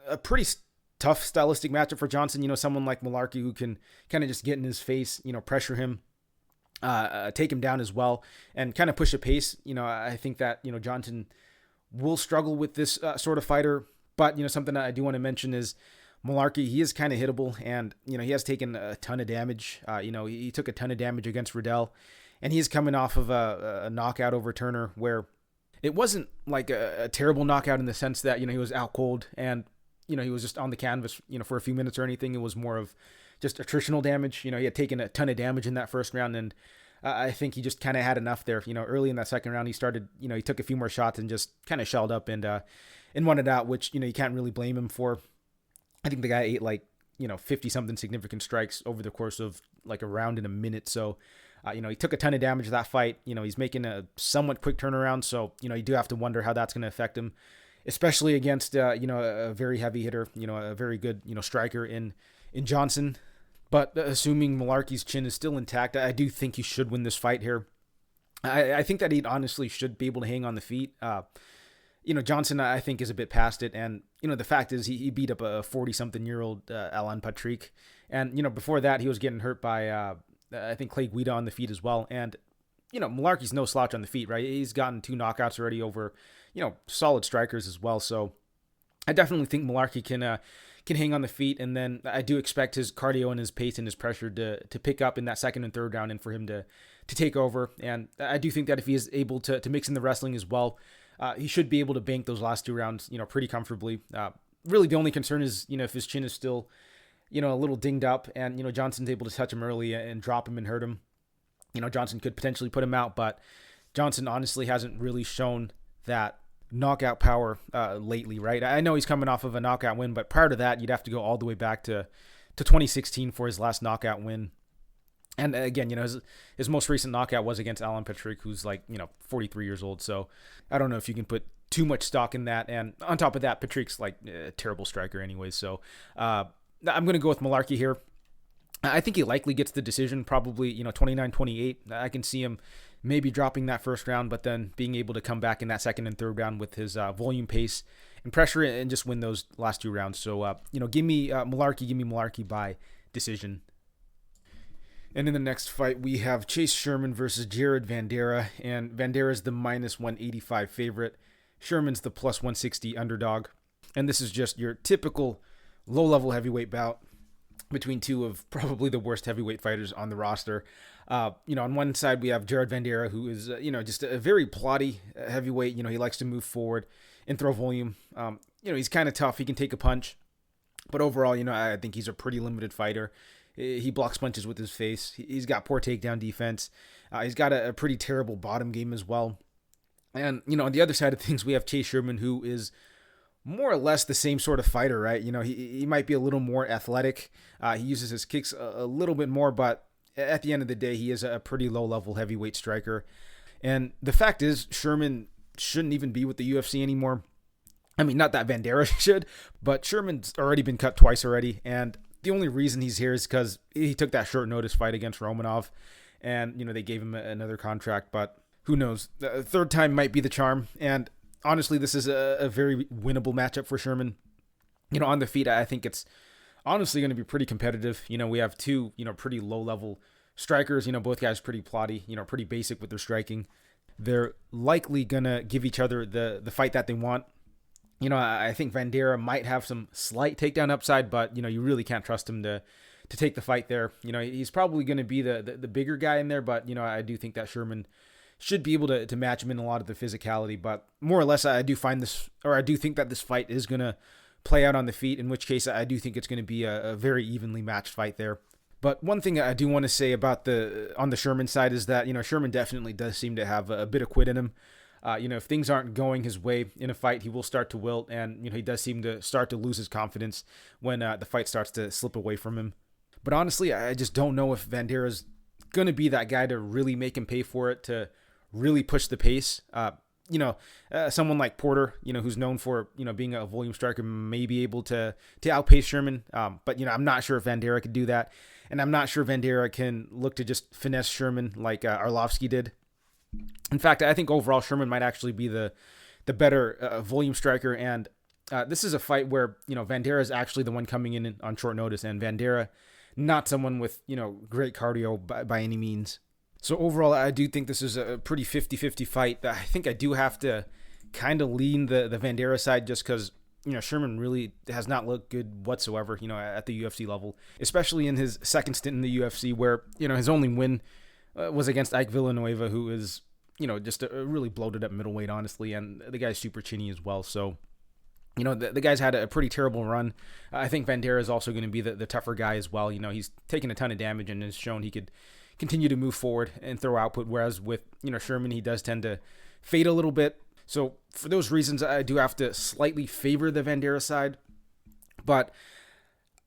a pretty tough stylistic matchup for Johnson. Someone like Mullarkey who can kind of just get in his face, pressure him, take him down as well, and kind of push a pace. I think that, Johnson will struggle with this sort of fighter. But, something that I do want to mention is Mullarkey, he is kind of hittable, and, he has taken a ton of damage. He took a ton of damage against Riddell, and he's coming off of a knockout over Turner where it wasn't like a terrible knockout in the sense that, he was out cold and, he was just on the canvas, for a few minutes or anything. It was more of just attritional damage. He had taken a ton of damage in that first round, and I think he just kind of had enough there. Early in that second round, he started, he took a few more shots and just kind of shelled up and won it out, which, you can't really blame him for. I think the guy ate 50-something significant strikes over the course of like a round in a minute. So, he took a ton of damage that fight. He's making a somewhat quick turnaround. So, you do have to wonder how that's going to affect him, especially against, a very heavy hitter, a very good, striker in Johnson. But assuming Mullarkey's chin is still intact, I do think he should win this fight here. I think that he honestly should be able to hang on the feet. Johnson, I think, is a bit past it. And, the fact is he beat up a 40-something-year-old Alan Patrick. And, before that, he was getting hurt by, I think, Clay Guida on the feet as well. And, Mullarkey's no slouch on the feet, right? He's gotten 2 knockouts already over, solid strikers as well. So I definitely think Mullarkey can hang on the feet. And then I do expect his cardio and his pace and his pressure to pick up in that second and third round and for him to take over. And I do think that if he is able to mix in the wrestling as well, he should be able to bank those last 2 rounds, pretty comfortably. Really, the only concern is, if his chin is still, a little dinged up and, Johnson's able to touch him early and drop him and hurt him. Johnson could potentially put him out, but Johnson honestly hasn't really shown that knockout power lately, right? I know he's coming off of a knockout win, but prior to that, you'd have to go all the way back to 2016 for his last knockout win. And again, his most recent knockout was against Alan Patrick, who's 43 years old. So I don't know if you can put too much stock in that. And on top of that, Patrick's a terrible striker anyway. So I'm going to go with Mullarkey here. I think he likely gets the decision, probably, 29-28. I can see him maybe dropping that first round, but then being able to come back in that second and third round with his volume, pace, and pressure and just win those last 2 rounds. So, give me Mullarkey by decision. And in the next fight, we have Chase Sherman versus Jared Vanderaa, and Vanderaa the -185 favorite. Sherman's the +160 underdog. And this is just your typical low-level heavyweight bout between 2 of probably the worst heavyweight fighters on the roster. On one side, we have Jared Vanderaa, who is, just a very plotty heavyweight. He likes to move forward and throw volume. He's kind of tough. He can take a punch. But overall, I think he's a pretty limited fighter. He blocks punches with his face. He's got poor takedown defense. He's got a pretty terrible bottom game as well. And, on the other side of things, we have Chase Sherman, who is more or less the same sort of fighter, right? He might be a little more athletic. He uses his kicks a little bit more, but at the end of the day, he is a pretty low-level heavyweight striker. And the fact is, Sherman shouldn't even be with the UFC anymore. I mean, not that Vanderaa should, but Sherman's already been cut twice already, and the only reason he's here is because he took that short notice fight against Romanov, and, they gave him another contract, but who knows? The third time might be the charm, and honestly, this is a very winnable matchup for Sherman. On the feet, I think it's honestly going to be pretty competitive. We have two, pretty low-level strikers. Both guys pretty plotty, pretty basic with their striking. They're likely going to give each other the fight that they want. I think Vanderaa might have some slight takedown upside, but, you really can't trust him to take the fight there. He's probably going to be the bigger guy in there, but, I do think that Sherman should be able to match him in a lot of the physicality. But more or less, I do think that this fight is going to play out on the feet, in which case I do think it's going to be a very evenly matched fight there. But one thing I do want to say about on the Sherman side is that, Sherman definitely does seem to have a bit of quit in him. If things aren't going his way in a fight, he will start to wilt, and, he does seem to start to lose his confidence when the fight starts to slip away from him. But honestly, I just don't know if Vandeera's going to be that guy to really make him pay for it, to really push the pace. Someone like Porter, who's known for, being a volume striker, may be able to outpace Sherman. But, I'm not sure if Vanderaa could do that. And I'm not sure Vanderaa can look to just finesse Sherman like Arlovsky did. In fact, I think overall Sherman might actually be the better volume striker. And this is a fight where, Vanderaa is actually the one coming in on short notice. And Vanderaa, not someone with, great cardio by any means. So overall, I do think this is a pretty 50-50 fight. I think I do have to kind of lean the Vanderaa side just because, Sherman really has not looked good whatsoever, at the UFC level, especially in his second stint in the UFC where, his only win was against Ike Villanueva, who is, just a really bloated up middleweight, honestly, and the guy's super chinny as well. So, the guy's had a pretty terrible run. I think Vanderaa is also going to be the tougher guy as well. He's taken a ton of damage and has shown he could continue to move forward and throw output, whereas with Sherman, he does tend to fade a little bit. So for those reasons, I do have to slightly favor the Vanderaa side, but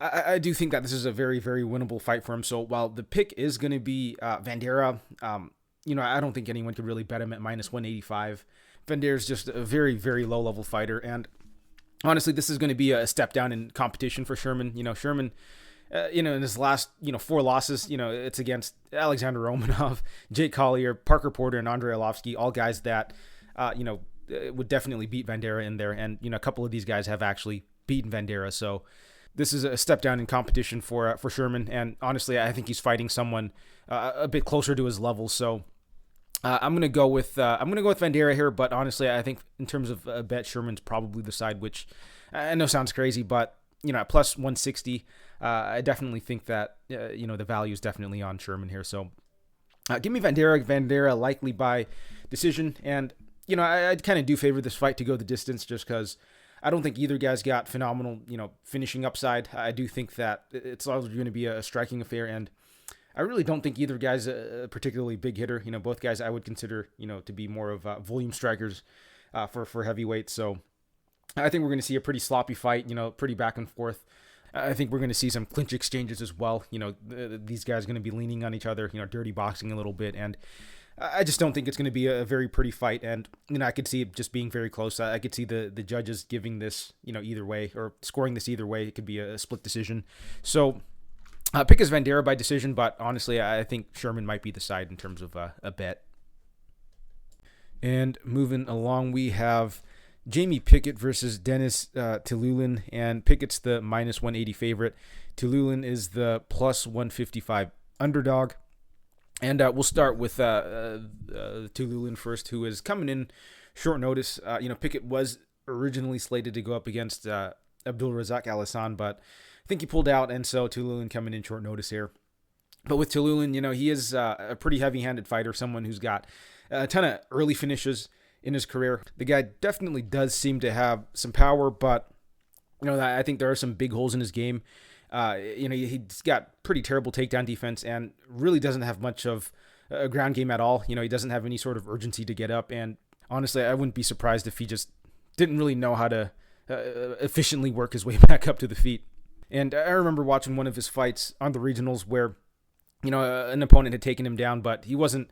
I do think that this is a very, very winnable fight for him. So while the pick is going to be Vanderaa, I don't think anyone could really bet him at minus 185. Vanderaa is just a very, very low level fighter, and honestly, this is going to be a step down in competition for Sherman. Sherman, in his last, 4 losses, it's against Alexander Romanov, Jake Collier, Parker Porter, and Andrei Arlovsky, all guys that, would definitely beat Vanderaa in there. And, a couple of these guys have actually beaten Vanderaa. So this is a step down in competition for Sherman. And honestly, I think he's fighting someone a bit closer to his level. So I'm going to go with Vanderaa here. But honestly, I think in terms of a bet, Sherman's probably the side, which I know sounds crazy, but at plus 160, I definitely think that, the value is definitely on Sherman here. So give me Vanderaa likely by decision. And, I kind of do favor this fight to go the distance just because I don't think either guy's got phenomenal, finishing upside. I do think that it's largely going to be a striking affair. And I really don't think either guy's a particularly big hitter. Both guys I would consider, to be more of volume strikers for heavyweight. So I think we're going to see a pretty sloppy fight, pretty back and forth. I think we're going to see some clinch exchanges as well. These guys are going to be leaning on each other, dirty boxing a little bit. And I just don't think it's going to be a very pretty fight. And, I could see it just being very close. I could see the judges giving this, either way or scoring this either way. It could be a split decision. So pick is Vanderaa by decision, but honestly, I think Sherman might be the side in terms of a bet. And moving along, we have Jamie Pickett versus Denis Tiuliulin, and Pickett's the minus 180 favorite. Tiuliulin is the plus 155 underdog. And we'll start with Tiuliulin first, who is coming in short notice. Pickett was originally slated to go up against Abdulrazak Al-Hassan, but I think he pulled out, and so Tiuliulin coming in short notice here. But with Tiuliulin, he is a pretty heavy-handed fighter, someone who's got a ton of early finishes in his career. The guy definitely does seem to have some power, but I think there are some big holes in his game. He's got pretty terrible takedown defense and really doesn't have much of a ground game at all. He doesn't have any sort of urgency to get up, and honestly, I wouldn't be surprised if he just didn't really know how to efficiently work his way back up to the feet. And I remember watching one of his fights on the regionals where, an opponent had taken him down, but he wasn't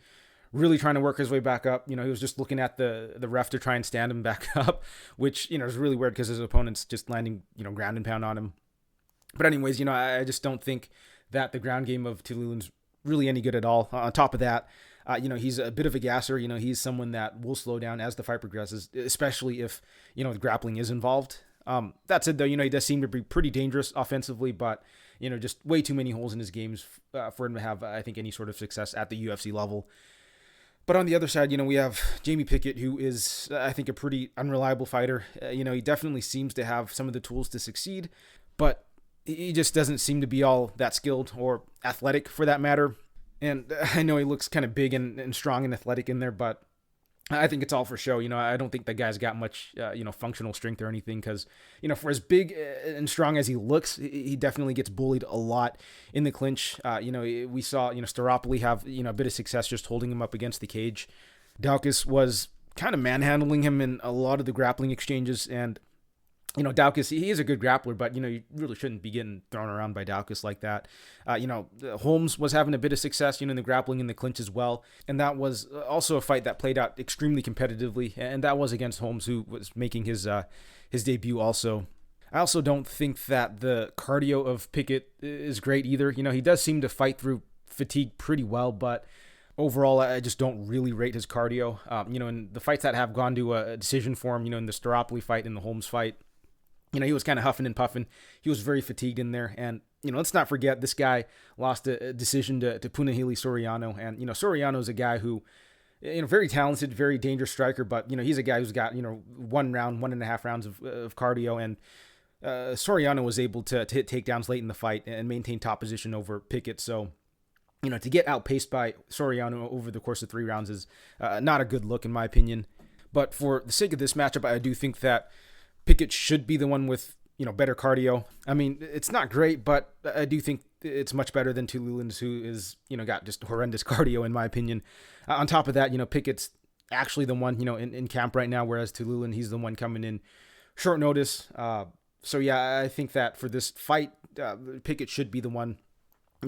really trying to work his way back up. He was just looking at the ref to try and stand him back up, which, is really weird because his opponent's just landing, ground and pound on him. But anyways, I just don't think that the ground game of Tiuliulin's really any good at all. On top of that, He's a bit of a gasser. He's someone that will slow down as the fight progresses, especially if, the grappling is involved. That said, though, he does seem to be pretty dangerous offensively, but, just way too many holes in his games for him to have, I think, any sort of success at the UFC level. But on the other side, we have Jamie Pickett, who is, I think, a pretty unreliable fighter. He definitely seems to have some of the tools to succeed, but he just doesn't seem to be all that skilled or athletic for that matter. And I know he looks kind of big and strong and athletic in there, but I think it's all for show. I don't think that guy's got much, functional strength or anything because, for as big and strong as he looks, he definitely gets bullied a lot in the clinch. We saw, Staropoli have, a bit of success just holding him up against the cage. Daukaus was kind of manhandling him in a lot of the grappling exchanges, and Daukaus, he is a good grappler, but, you really shouldn't be getting thrown around by Daukaus like that. Holmes was having a bit of success, in the grappling in the clinch as well. And that was also a fight that played out extremely competitively. And that was against Holmes, who was making his debut also. I also don't think that the cardio of Pickett is great either. He does seem to fight through fatigue pretty well, but overall, I just don't really rate his cardio. In the fights that have gone to a decision for him, in the Staropoli fight and the Holmes fight, he was kind of huffing and puffing. He was very fatigued in there. And, let's not forget this guy lost a decision to Punahele Soriano. And, Soriano is a guy who, very talented, very dangerous striker. But, he's a guy who's got, 1.5 rounds of cardio. And Soriano was able to hit takedowns late in the fight and maintain top position over Pickett. So, to get outpaced by Soriano over the course of 3 rounds is not a good look in my opinion. But for the sake of this matchup, I do think that Pickett should be the one with, better cardio. I mean, it's not great, but I do think it's much better than Tiuliulin, who is, got just horrendous cardio in my opinion. On top of that, Pickett's actually the one, in camp right now, whereas Tiuliulin, he's the one coming in short notice. So yeah, I think that for this fight, Pickett should be the one,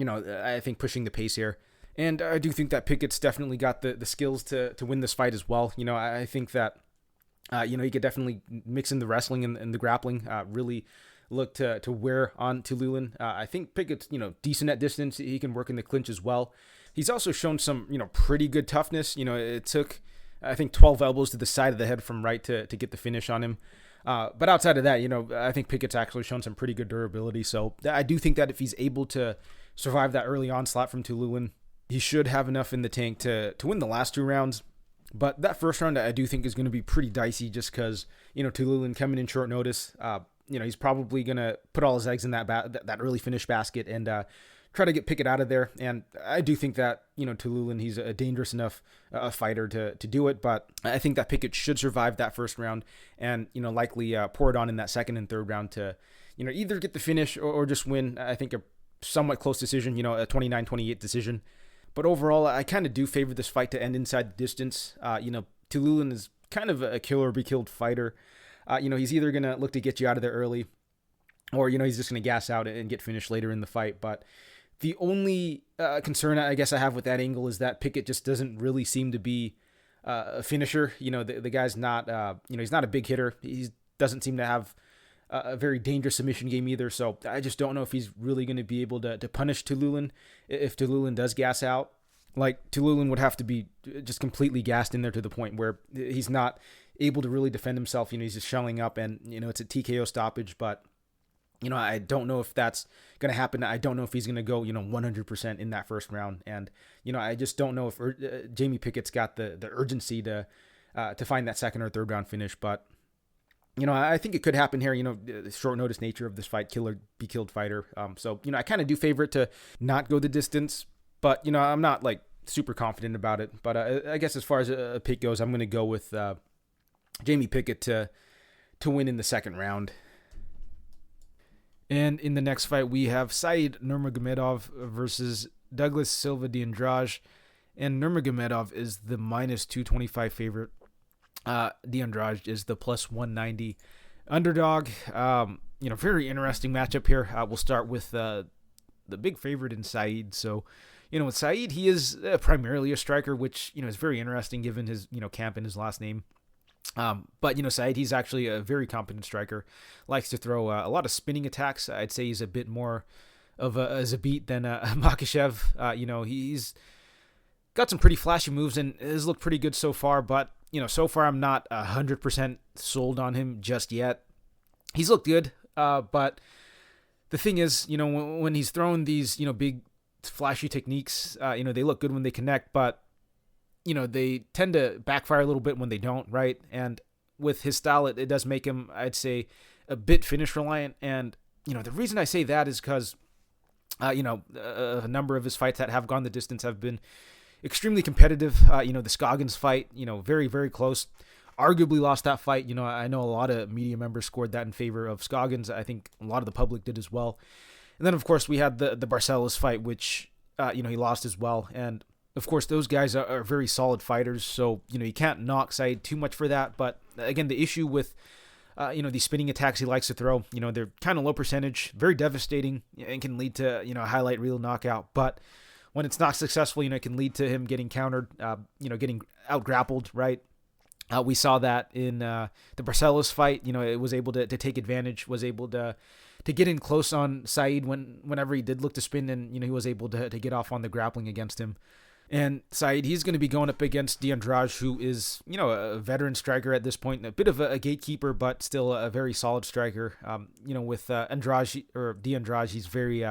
I think pushing the pace here. And I do think that Pickett's definitely got the skills to win this fight as well. I think that he could definitely mix in the wrestling and the grappling, really look to wear on Tiuliulin. I think Pickett's, decent at distance. He can work in the clinch as well. He's also shown some, pretty good toughness. It took, I think, 12 elbows to the side of the head from right to get the finish on him. But outside of that, I think Pickett's actually shown some pretty good durability. So I do think that if he's able to survive that early onslaught from Tiuliulin, he should have enough in the tank to win the last 2 rounds. But that first round, I do think is going to be pretty dicey just because, Tiuliulin coming in short notice, he's probably going to put all his eggs in that early finish basket and try to get Pickett out of there. And I do think that, Tiuliulin, he's a dangerous enough fighter to do it. But I think that Pickett should survive that first round and, likely pour it on in that second and third round to, either get the finish or just win, I think, a somewhat close decision, a 29-28 decision. But overall, I kind of do favor this fight to end inside the distance. Tiuliulin is kind of a kill or be killed fighter. He's either going to look to get you out of there early or, he's just going to gas out and get finished later in the fight. But the only concern I guess I have with that angle is that Pickett just doesn't really seem to be a finisher. The guy's not, he's not a big hitter. He doesn't seem to have a very dangerous submission game either. So I just don't know if he's really going to be able to punish Tiuliulin if Tiuliulin does gas out. Like, Tiuliulin would have to be just completely gassed in there to the point where he's not able to really defend himself. He's just shelling up and, it's a TKO stoppage. But, I don't know if that's going to happen. I don't know if he's going to go, 100% in that first round. And, I just don't know if Jamie Pickett's got the urgency to find that second or third round finish. But, I think it could happen here, the short notice nature of this fight, kill or be killed fighter. So, I kind of do favor it to not go the distance, but, I'm not like super confident about it. But I guess as far as a pick goes, I'm going to go with Jamie Pickett to win in the second round. And in the next fight, we have Said Nurmagomedov versus Douglas Silva de Andrade. And Nurmagomedov is the minus 225 favorite. De Andrade is the plus 190 underdog. Very interesting matchup here. We'll start with the big favorite in Said. So, with Said, he is primarily a striker, which, is very interesting given his, camp and his last name. But, Said, he's actually a very competent striker, likes to throw a lot of spinning attacks. I'd say he's a bit more of a Zabit than a Makhachev. He's got some pretty flashy moves and has looked pretty good so far, but, so far I'm not 100% sold on him just yet. He's looked good, but the thing is, when he's throwing these, big flashy techniques, they look good when they connect, but, they tend to backfire a little bit when they don't, right? And with his style, it does make him, I'd say, a bit finish reliant. And, the reason I say that is because, a number of his fights that have gone the distance have been extremely competitive. The Scoggins fight, very, very close. Arguably lost that fight. I know a lot of media members scored that in favor of Scoggins. I think a lot of the public did as well. And then, of course, we had the Barcelos fight, which, he lost as well. And, of course, those guys are very solid fighters. So, you can't knock Said too much for that. But, again, the issue with, these spinning attacks he likes to throw, they're kind of low percentage, very devastating, and can lead to, a highlight reel knockout. But when it's not successful, it can lead to him getting countered, getting out-grappled, right? We saw that in the Barcelos fight. It was able to take advantage, was able to get in close on Said whenever he did look to spin, and he was able to get off on the grappling against him. And Said, he's going to be going up against Andrade, who is a veteran striker at this point, a bit of a gatekeeper, but still a very solid striker. With Andrade or Andrade, he's very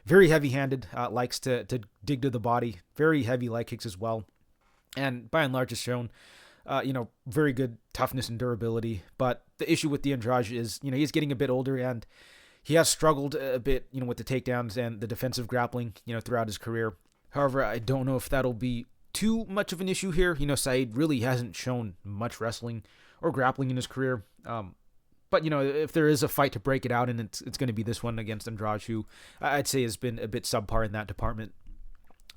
very heavy-handed, likes to dig to the body, very heavy leg kicks as well, and by and large has shown very good toughness and durability. But the issue with Andrade is, he's getting a bit older, and he has struggled a bit, with the takedowns and the defensive grappling, throughout his career. However, I don't know if that'll be too much of an issue here. Said really hasn't shown much wrestling or grappling in his career. But, if there is a fight to break it out, and it's going to be this one against Andrade, who I'd say has been a bit subpar in that department.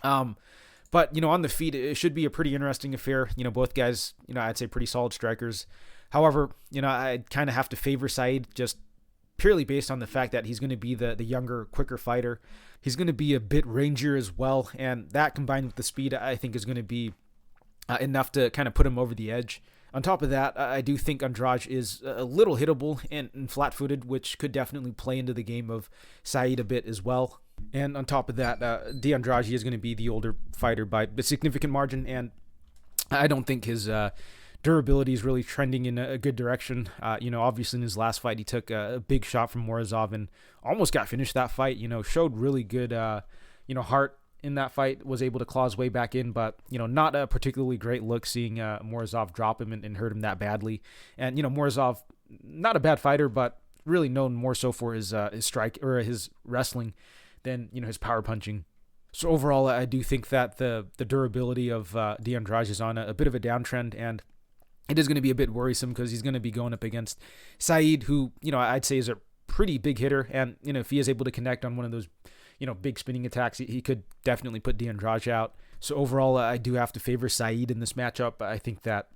But, on the feet, it should be a pretty interesting affair. Both guys, I'd say pretty solid strikers. However, I'd kind of have to favor Said just purely based on the fact that he's going to be the younger, quicker fighter. He's going to be a bit rangier as well, and that combined with the speed, I think is going to be enough to kind of put him over the edge. On top of that, I do think Andrade is a little hittable and flat-footed, which could definitely play into the game of Said a bit as well. And on top of that, Andrade is going to be the older fighter by a significant margin, and I don't think his durability is really trending in a good direction. Obviously in his last fight, he took a big shot from Morozov and almost got finished that fight. Showed really good, heart in that fight, was able to claw his way back in, but, not a particularly great look seeing Morozov drop him and hurt him that badly. And, Morozov, not a bad fighter, but really known more so for his strike or his wrestling than, his power punching. So overall, I do think that the durability of Andrade is on a bit of a downtrend, and it is going to be a bit worrisome because he's going to be going up against Said, who, I'd say is a pretty big hitter. And, if he is able to connect on one of those, big spinning attacks, he could definitely put Andrade out. So overall, I do have to favor Said in this matchup. I think that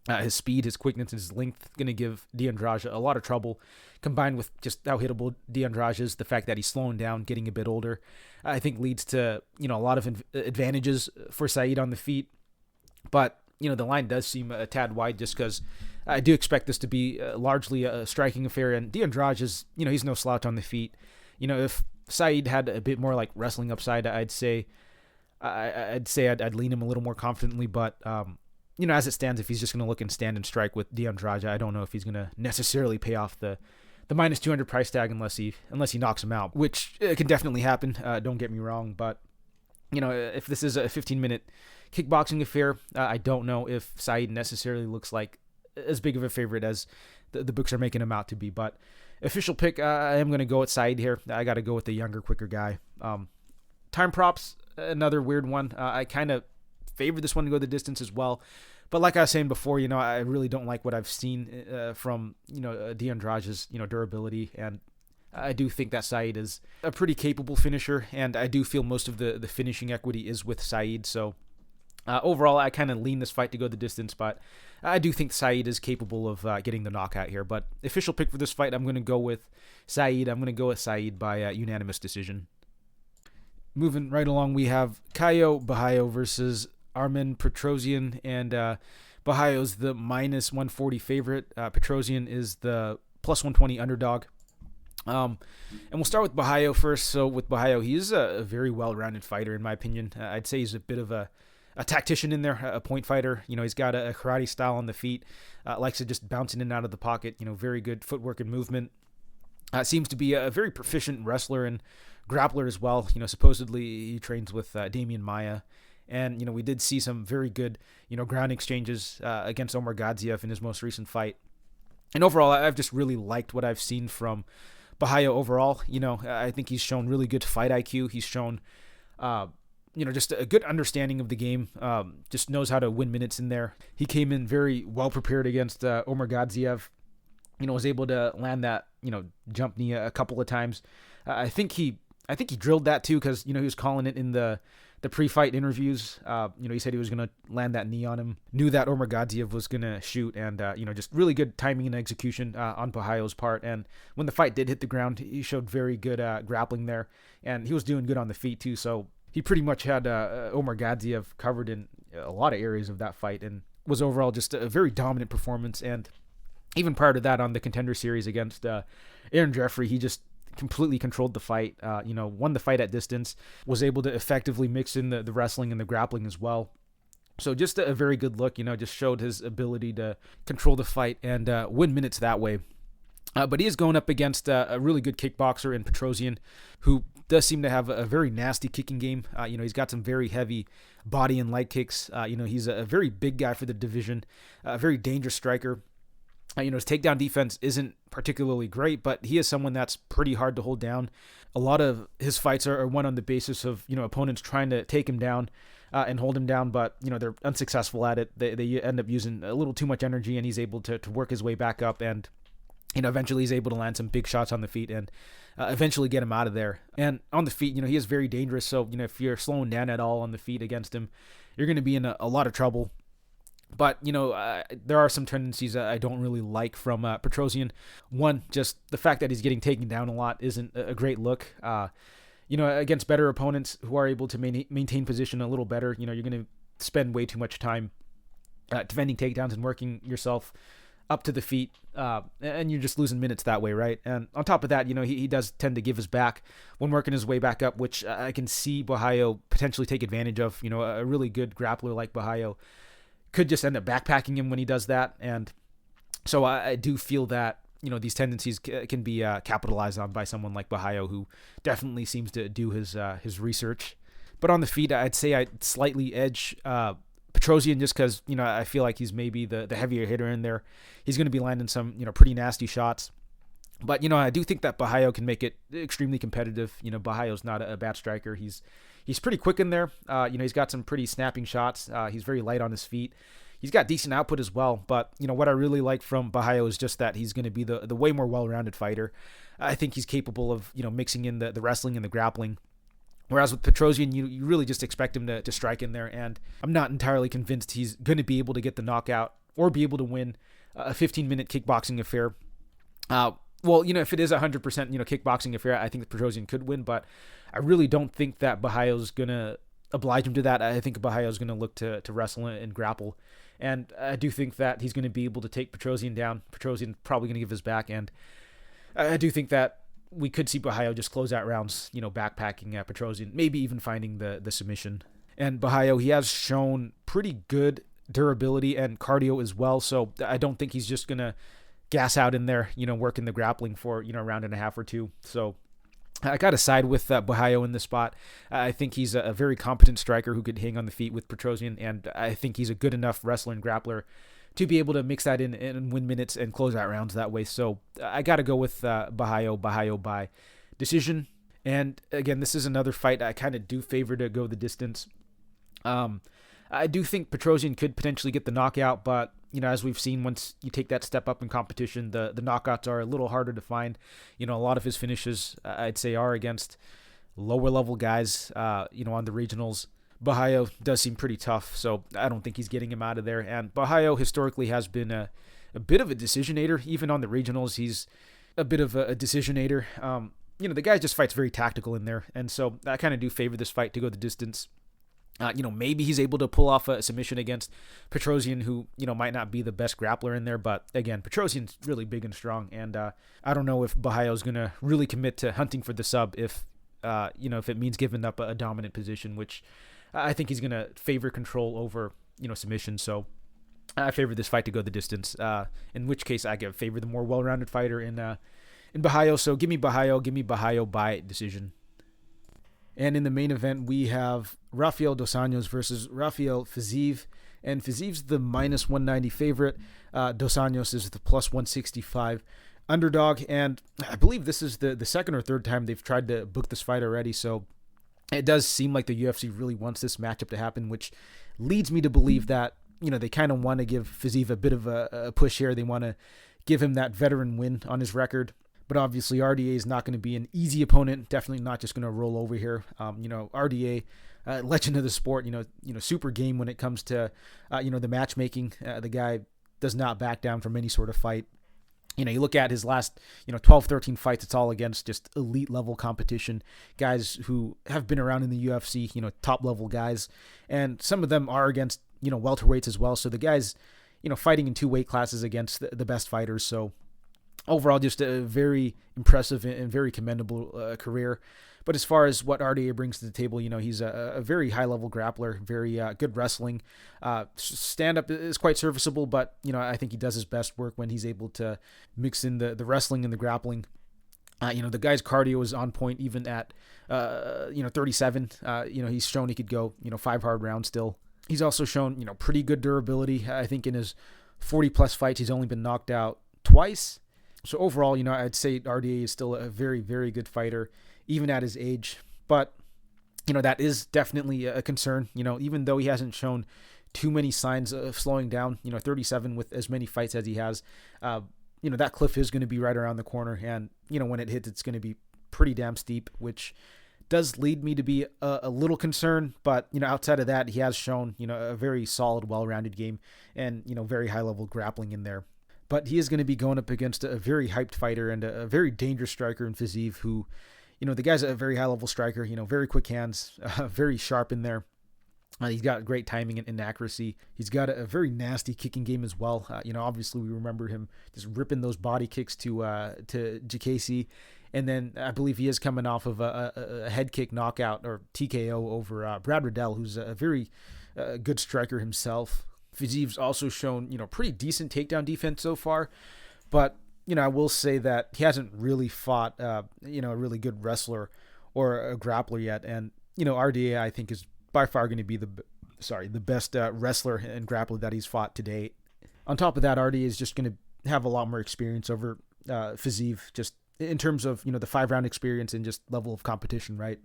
his speed, his quickness, and his length going to give Andrade a lot of trouble, combined with just how hittable Andrade is. The fact that he's slowing down, getting a bit older, I think leads to, a lot of advantages for Said on the feet. But, the line does seem a tad wide just because I do expect this to be largely a striking affair. And Andrade is, he's no slouch on the feet. If Said had a bit more like wrestling upside, I'd say I'd lean him a little more confidently. But, as it stands, if he's just going to look and stand and strike with Andrade, I don't know if he's going to necessarily pay off the minus 200 price tag unless he knocks him out, which can definitely happen. Don't get me wrong. But, if this is a 15-minute kickboxing affair, I don't know if Said necessarily looks like as big of a favorite as the books are making him out to be. But official pick, I am going to go with Said here. I got to go with the younger, quicker guy. Time props, another weird one. I kind of favor this one to go the distance as well. But like I was saying before, I really don't like what I've seen from, Andrade's, durability. And I do think that Said is a pretty capable finisher. And I do feel most of the finishing equity is with Said. So overall, I kind of lean this fight to go the distance, but I do think Said is capable of getting the knockout here. But official pick for this fight, I'm going to go with Said. I'm going to go with Said by unanimous decision. Moving right along, we have Caio Borralho versus Armen Petrosian, and Borralho's the minus 140 favorite. Petrosian is the plus 120 underdog. And we'll start with Borralho first. So with Borralho, he is a very well-rounded fighter, in my opinion. I'd say he's a bit of a a tactician in there, a point fighter. He's got a karate style on the feet, likes to just bounce in and out of the pocket. Very good footwork and movement. Seems to be a very proficient wrestler and grappler as well. Supposedly he trains with Damian Maia. And, we did see some very good, ground exchanges against Omar Gadzhiev in his most recent fight. And overall, I've just really liked what I've seen from Borralho overall. I think he's shown really good fight IQ. He's shown, just a good understanding of the game. Just knows how to win minutes in there. He came in very well prepared against Omar Gadzhiev. Was able to land that, jump knee a couple of times. I think he drilled that too, because, he was calling it in the pre-fight interviews. He said he was going to land that knee on him. Knew that Omar Gadzhiev was going to shoot, and, just really good timing and execution on Borralho's part. And when the fight did hit the ground, he showed very good grappling there, and he was doing good on the feet too. So he pretty much had Omar Gadzhiev covered in a lot of areas of that fight, and was overall just a very dominant performance. And even prior to that, on the Contender Series against Aaron Jeffrey, he just completely controlled the fight, won the fight at distance, was able to effectively mix in the wrestling and the grappling as well. So just a very good look, just showed his ability to control the fight and win minutes that way. But he is going up against a really good kickboxer in Tresean, who does seem to have a very nasty kicking game. He's got some very heavy body and leg kicks. He's a very big guy for the division, a very dangerous striker. His takedown defense isn't particularly great, but he is someone that's pretty hard to hold down. A lot of his fights are won on the basis of, opponents trying to take him down and hold him down, but, they're unsuccessful at it. They end up using a little too much energy, and he's able to work his way back up, and, eventually he's able to land some big shots on the feet and eventually get him out of there. And on the feet, he is very dangerous, so, if you're slowing down at all on the feet against him, you're going to be in a lot of trouble. But, there are some tendencies I don't really like from Tresean. One, just the fact that he's getting taken down a lot isn't a great look. Against better opponents who are able to maintain position a little better, you're going to spend way too much time defending takedowns and working yourself up to the feet, and you're just losing minutes that way, right? And on top of that, he does tend to give his back when working his way back up, which I can see Borralho potentially take advantage of. A really good grappler like Borralho could just end up backpacking him when he does that. And so I do feel that, these tendencies can be capitalized on by someone like Borralho, who definitely seems to do his research. But on the feet, I'd say I'd slightly edge Tresean, just because, I feel like he's maybe the heavier hitter in there. He's going to be landing some, pretty nasty shots. But, I do think that Borralho can make it extremely competitive. Borralho's not a bad striker. He's pretty quick in there. He's got some pretty snapping shots. He's very light on his feet. He's got decent output as well. But, what I really like from Borralho is just that he's going to be the way more well-rounded fighter. I think he's capable of, mixing in the wrestling and the grappling. Whereas with Tresean, you really just expect him to strike in there. And I'm not entirely convinced he's going to be able to get the knockout or be able to win a 15-minute kickboxing affair. Well, if it is 100%, kickboxing affair, I think Tresean could win, but I really don't think that Borralho's going to oblige him to that. I think Borralho's going to look to wrestle and grapple, and I do think that he's going to be able to take Tresean down. Tresean probably going to give his back, and I do think that we could see Borralho just close out rounds, backpacking at Tresean, maybe even finding the submission. And Borralho, he has shown pretty good durability and cardio as well, so I don't think he's just going to gas out in there, working the grappling for, a round and a half or two. So I got to side with Borralho in this spot. I think he's a very competent striker who could hang on the feet with Tresean, and I think he's a good enough wrestler and grappler to be able to mix that in and win minutes and close out rounds that way. So I got to go with Borralho by decision. And again, this is another fight I kind of do favor to go the distance. I do think Tresean could potentially get the knockout, but as we've seen, once you take that step up in competition, the knockouts are a little harder to find. A lot of his finishes, I'd say, are against lower level guys, on the regionals. Borralho does seem pretty tough, so I don't think he's getting him out of there. And Borralho historically has been a bit of a decisionator. Even on the regionals, he's a bit of a decisionator. The guy just fights very tactical in there, and so I kind of do favor this fight to go the distance. Maybe he's able to pull off a submission against Tresean, who, might not be the best grappler in there. But again, Tresean's really big and strong. And I don't know if Borralho's going to really commit to hunting for the sub if it means giving up a dominant position, which I think he's going to favor control over, submission. So I favor this fight to go the distance, in which case I favor the more well-rounded fighter in Borralho. So give me Borralho by decision. And in the main event, we have Rafael dos Anjos versus Rafael Fiziev. And Fiziev's the minus 190 favorite. Dos Anjos is the plus 165 underdog. And I believe this is the second or third time they've tried to book this fight already. So it does seem like the UFC really wants this matchup to happen, which leads me to believe that, they kind of want to give Fiziev a bit of a push here. They want to give him that veteran win on his record. But obviously, RDA is not going to be an easy opponent. Definitely not just going to roll over here. RDA, legend of the sport. Super game when it comes to, the matchmaking. The guy does not back down from any sort of fight. You look at his last, 12, 13 fights. It's all against just elite level competition, guys who have been around in the UFC. Top level guys, and some of them are against, welterweights as well. So the guys, fighting in 2 weight classes against the best fighters. So overall, just a very impressive and very commendable career. But as far as what RDA brings to the table, he's a very high-level grappler, very good wrestling. Stand-up is quite serviceable, but, I think he does his best work when he's able to mix in the wrestling and the grappling. The guy's cardio is on point even at, 37. He's shown he could go, 5 hard rounds still. He's also shown, pretty good durability. I think in his 40-plus fights, he's only been knocked out twice. So overall, I'd say RDA is still a very, very good fighter, even at his age. But, that is definitely a concern. Even though he hasn't shown too many signs of slowing down, 37 with as many fights as he has, that cliff is going to be right around the corner. And, when it hits, it's going to be pretty damn steep, which does lead me to be a little concerned. But, outside of that, he has shown, a very solid, well-rounded game and, very high-level grappling in there. But he is going to be going up against a very hyped fighter and a very dangerous striker in Fiziev, who, the guy's a very high-level striker, very quick hands, very sharp in there. He's got great timing and accuracy. He's got a very nasty kicking game as well. Obviously we remember him just ripping those body kicks to Jacasey. And then I believe he is coming off of a head kick knockout or TKO over Brad Riddell, who's a very good striker himself. Fiziev's also shown, pretty decent takedown defense so far. But, I will say that he hasn't really fought, a really good wrestler or a grappler yet. And, RDA, I think, is by far going to be the best wrestler and grappler that he's fought to date. On top of that, RDA is just going to have a lot more experience over Fiziev, just in terms of, the 5-round experience and just level of competition, right?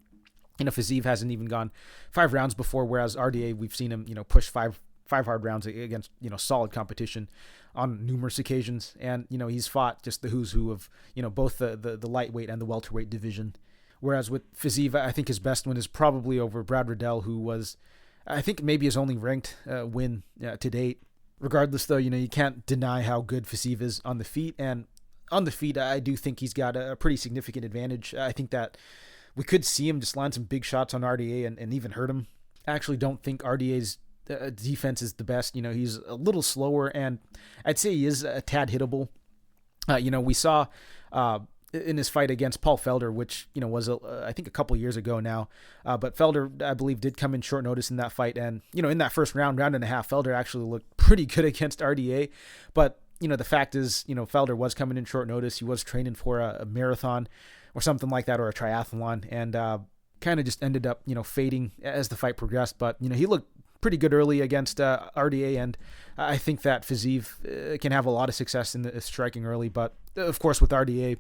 Fiziev hasn't even gone 5 rounds before, whereas RDA, we've seen him, push 5 hard rounds against, solid competition on numerous occasions. And, he's fought just the who's who of, both the lightweight and the welterweight division. Whereas with Fiziev, I think his best win is probably over Brad Riddell, who was, I think, maybe his only ranked win to date. Regardless, though, you can't deny how good Fiziev is on the feet. And on the feet, I do think he's got a pretty significant advantage. I think that we could see him just land some big shots on RDA and even hurt him. I actually don't think RDA's defense is the best. He's a little slower, and I'd say he is a tad hittable. We saw in his fight against Paul Felder, which, was, I think, a couple years ago now. But Felder, I believe, did come in short notice in that fight. And, in that first round and a half, Felder actually looked pretty good against RDA. But, the fact is, Felder was coming in short notice. He was training for a marathon or something like that, or a triathlon, and kind of just ended up, fading as the fight progressed. But, he looked pretty good early against RDA, and I think that Fiziev can have a lot of success in the striking early. But, of course, with RDA,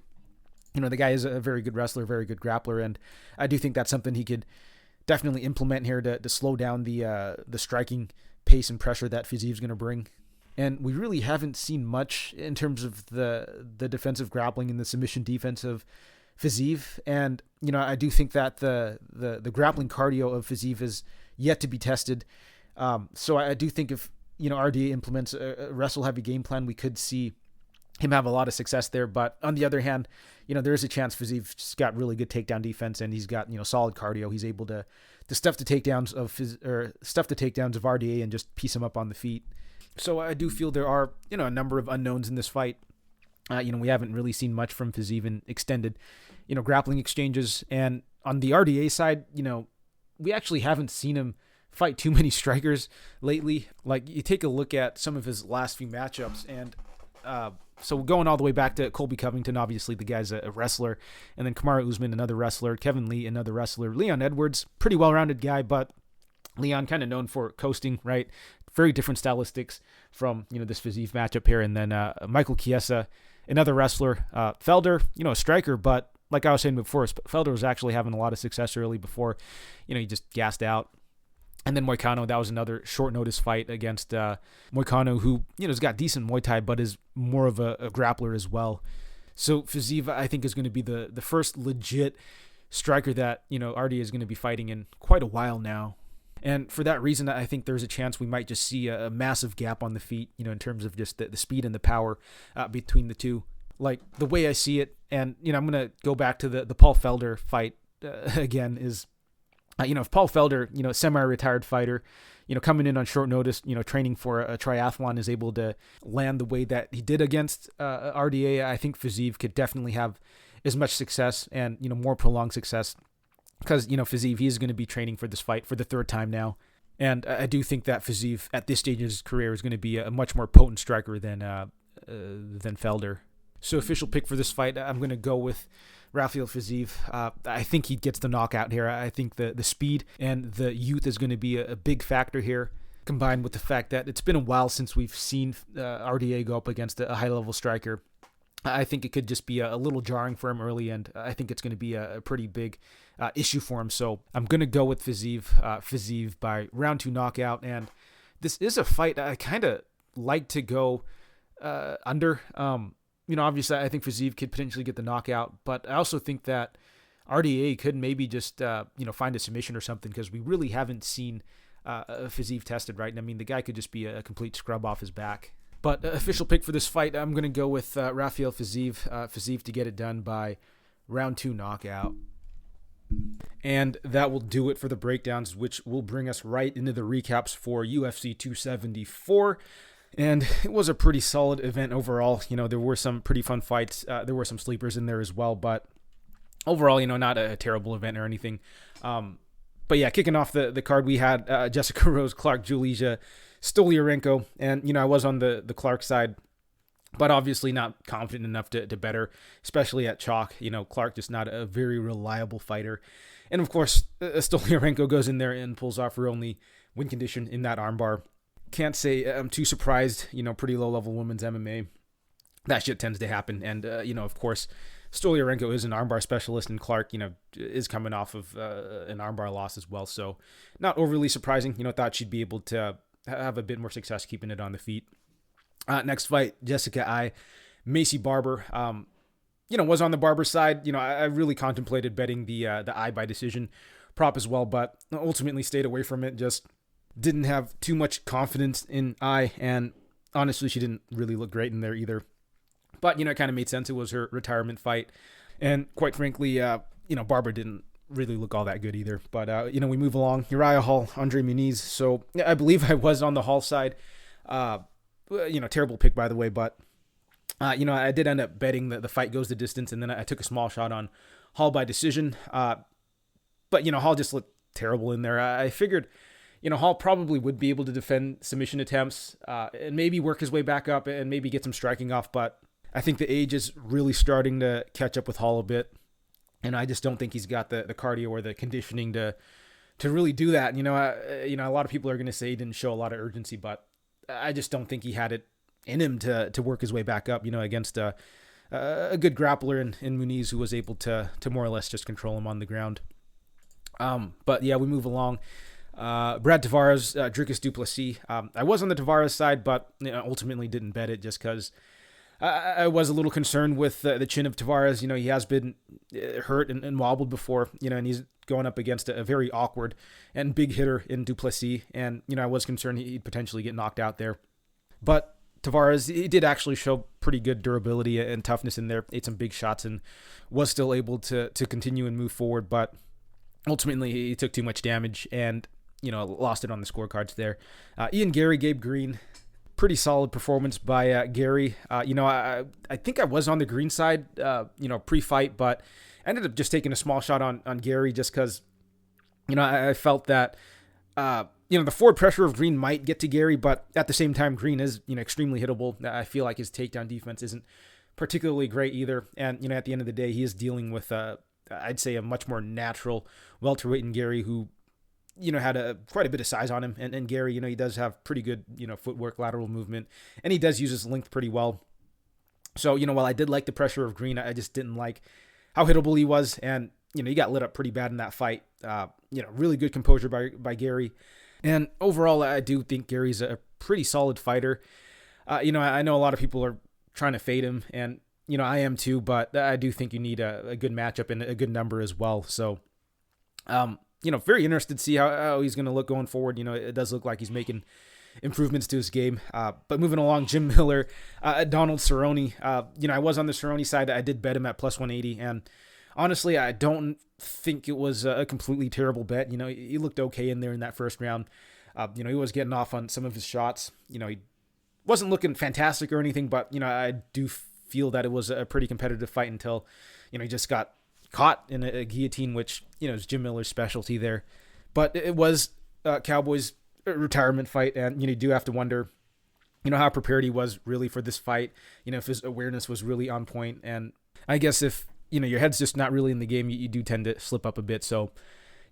the guy is a very good wrestler, very good grappler, and I do think that's something he could definitely implement here to slow down the striking pace and pressure that Fiziev's going to bring. And we really haven't seen much in terms of the defensive grappling and the submission defense of Fiziev. And, I do think that the grappling cardio of Fiziev is yet to be tested. So I do think if, RDA implements a wrestle-heavy game plan, we could see him have a lot of success there. But on the other hand, there is a chance Fiziev just got really good takedown defense, and he's got, solid cardio. He's able to stuff the takedowns of RDA and just piece him up on the feet. So I do feel there are, a number of unknowns in this fight. We haven't really seen much from Fiziev in extended, grappling exchanges. And on the RDA side, we actually haven't seen him fight too many strikers lately. Like, you take a look at some of his last few matchups, and so going all the way back to Colby Covington, obviously the guy's a wrestler, and then Kamaru Usman, another wrestler, Kevin Lee, another wrestler, Leon Edwards, pretty well-rounded guy, but Leon kind of known for coasting, right? Very different stylistics from, this Fiziev matchup here. And then Michael Chiesa, another wrestler. Felder, a striker, but like I was saying before, Felder was actually having a lot of success early before, he just gassed out. And then Moicano, that was another short notice fight against Moicano, who, has got decent Muay Thai, but is more of a grappler as well. So Fiziev, I think, is going to be the first legit striker that, RDA is going to be fighting in quite a while now. And for that reason, I think there's a chance we might just see a massive gap on the feet, in terms of just the speed and the power between the two. Like, the way I see it, and, I'm going to go back to the Paul Felder fight again, is, if Paul Felder, semi-retired fighter, coming in on short notice, training for a triathlon, is able to land the way that he did against RDA, I think Fiziev could definitely have as much success and, more prolonged success. Because, Fiziev, he is going to be training for this fight for the third time now. And I do think that Fiziev, at this stage of his career, is going to be a much more potent striker than Felder. So official pick for this fight, I'm going to go with Rafael Fiziev. I think he gets the knockout here. I think the speed and the youth is going to be a big factor here, combined with the fact that it's been a while since we've seen RDA go up against a high-level striker. I think it could just be a little jarring for him early, and I think it's going to be a pretty big issue for him. So I'm going to go with Fiziev by round 2 knockout. And this is a fight I kind of like to go under. Obviously, I think Fiziev could potentially get the knockout, but I also think that RDA could maybe just, find a submission or something, because we really haven't seen Fiziev tested, right? And I mean, the guy could just be a complete scrub off his back. But official pick for this fight, I'm going to go with Rafael Fiziev to get it done by round 2 knockout. And that will do it for the breakdowns, which will bring us right into the recaps for UFC 274. And it was a pretty solid event overall. There were some pretty fun fights. There were some sleepers in there as well, but overall, not a terrible event or anything. But yeah, kicking off the card, we had Jessica Rose, Clark, Julija, Stoliarenko, and I was on the Clark side, but obviously not confident enough to bet her, especially at chalk. Clark just not a very reliable fighter, and of course Stoliarenko goes in there and pulls off her only win condition in that armbar. Can't say I'm too surprised. Pretty low level women's MMA, that shit tends to happen, and of course Stoliarenko is an armbar specialist, and Clark, is coming off of an armbar loss as well, so not overly surprising. Thought she'd be able to have a bit more success keeping it on the feet. Next fight, Jessica Eye, Macy Barber. Was on the Barber side. I really contemplated betting the Eye by decision prop as well, but ultimately stayed away from it. Just didn't have too much confidence in Eye, and honestly, she didn't really look great in there either. But, it kind of made sense. It was her retirement fight, and quite frankly, Barber didn't really look all that good either. But, we move along. Uriah Hall, Andre Muniz. So I believe I was on the Hall side. Terrible pick, by the way. But, I did end up betting that the fight goes the distance. And then I took a small shot on Hall by decision. But, Hall just looked terrible in there. I figured, Hall probably would be able to defend submission attempts and maybe work his way back up and maybe get some striking off. But I think the age is really starting to catch up with Hall a bit. And I just don't think he's got the cardio or the conditioning to really do that. A lot of people are going to say he didn't show a lot of urgency, but I just don't think he had it in him to work his way back up, against a good grappler in Muniz, who was able to more or less just control him on the ground. But yeah, we move along. Brad Tavares, Dricus du Plessis. I was on the Tavares side, but ultimately didn't bet it just because I was a little concerned with the chin of Tavares. He has been hurt and wobbled before, and he's going up against a very awkward and big hitter in du Plessis. And, I was concerned he'd potentially get knocked out there. But Tavares, he did actually show pretty good durability and toughness in there, ate some big shots, and was still able to continue and move forward. But ultimately, he took too much damage and, lost it on the scorecards there. Ian Gary, Gabe Green. Pretty solid performance by Gary. I think I was on the Green side, pre-fight, but ended up just taking a small shot on Gary just because, I felt that The forward pressure of Green might get to Gary, but at the same time, Green is, extremely hittable. I feel like his takedown defense isn't particularly great either. And, at the end of the day, he is dealing with, I'd say, a much more natural welterweight in Gary, who, had quite a bit of size on him. And Gary, he does have pretty good, footwork, lateral movement, and he does use his length pretty well. So, while I did like the pressure of Green, I just didn't like how hittable he was. And, he got lit up pretty bad in that fight. Really good composure by Gary. And overall, I do think Gary's a pretty solid fighter. I know a lot of people are trying to fade him, and, I am too, but I do think you need a good matchup and a good number as well. So, very interested to see how he's going to look going forward. It does look like he's making improvements to his game. But moving along, Jim Miller, Donald Cerrone. I was on the Cerrone side. I did bet him at plus 180, and honestly, I don't think it was a completely terrible bet. He looked okay in there in that first round. He was getting off on some of his shots. He wasn't looking fantastic or anything, but, I do feel that it was a pretty competitive fight until, he just got caught in a guillotine, which, is Jim Miller's specialty there. But it was Cowboys' retirement fight, and, you do have to wonder, how prepared he was really for this fight, if his awareness was really on point. And I guess if, your head's just not really in the game, you do tend to slip up a bit. So,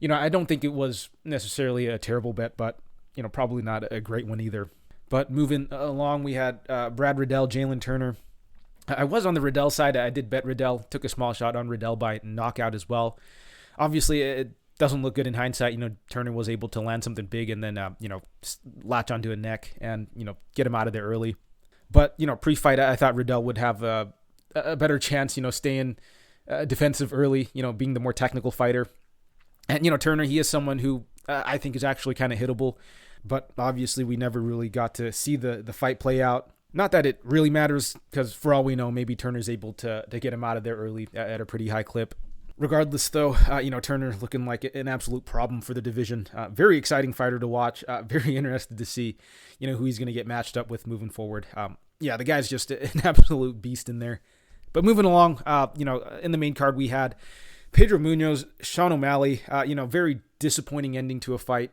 I don't think it was necessarily a terrible bet, but, probably not a great one either. But moving along, we had Brad Riddell, Jalen Turner. I was on the Riddell side. I did bet Riddell, took a small shot on Riddell by knockout as well. Obviously, it doesn't look good in hindsight. Turner was able to land something big and then, latch onto a neck and, get him out of there early. But, pre-fight, I thought Riddell would have a better chance, staying defensive early, being the more technical fighter. And, Turner, he is someone who I think is actually kind of hittable, but obviously we never really got to see the fight play out. Not that it really matters, because for all we know, maybe Turner's able to get him out of there early at a pretty high clip. Regardless, though, Turner looking like an absolute problem for the division. Very exciting fighter to watch. Very interested to see, who he's going to get matched up with moving forward. The guy's just an absolute beast in there. But moving along, in the main card, we had Pedro Munoz, Sean O'Malley. Very disappointing ending to a fight,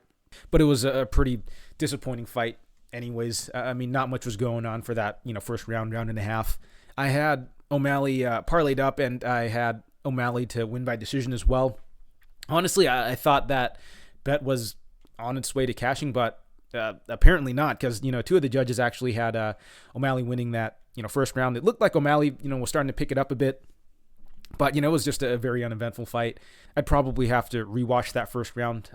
but it was a pretty disappointing fight anyways. Not much was going on for that, first round and a half. I had O'Malley parlayed up, and I had O'Malley to win by decision as well. Honestly, I thought that bet was on its way to cashing, but apparently not, because, two of the judges actually had O'Malley winning that, first round. It looked like O'Malley, was starting to pick it up a bit, but, it was just a very uneventful fight. I'd probably have to rewatch that first round.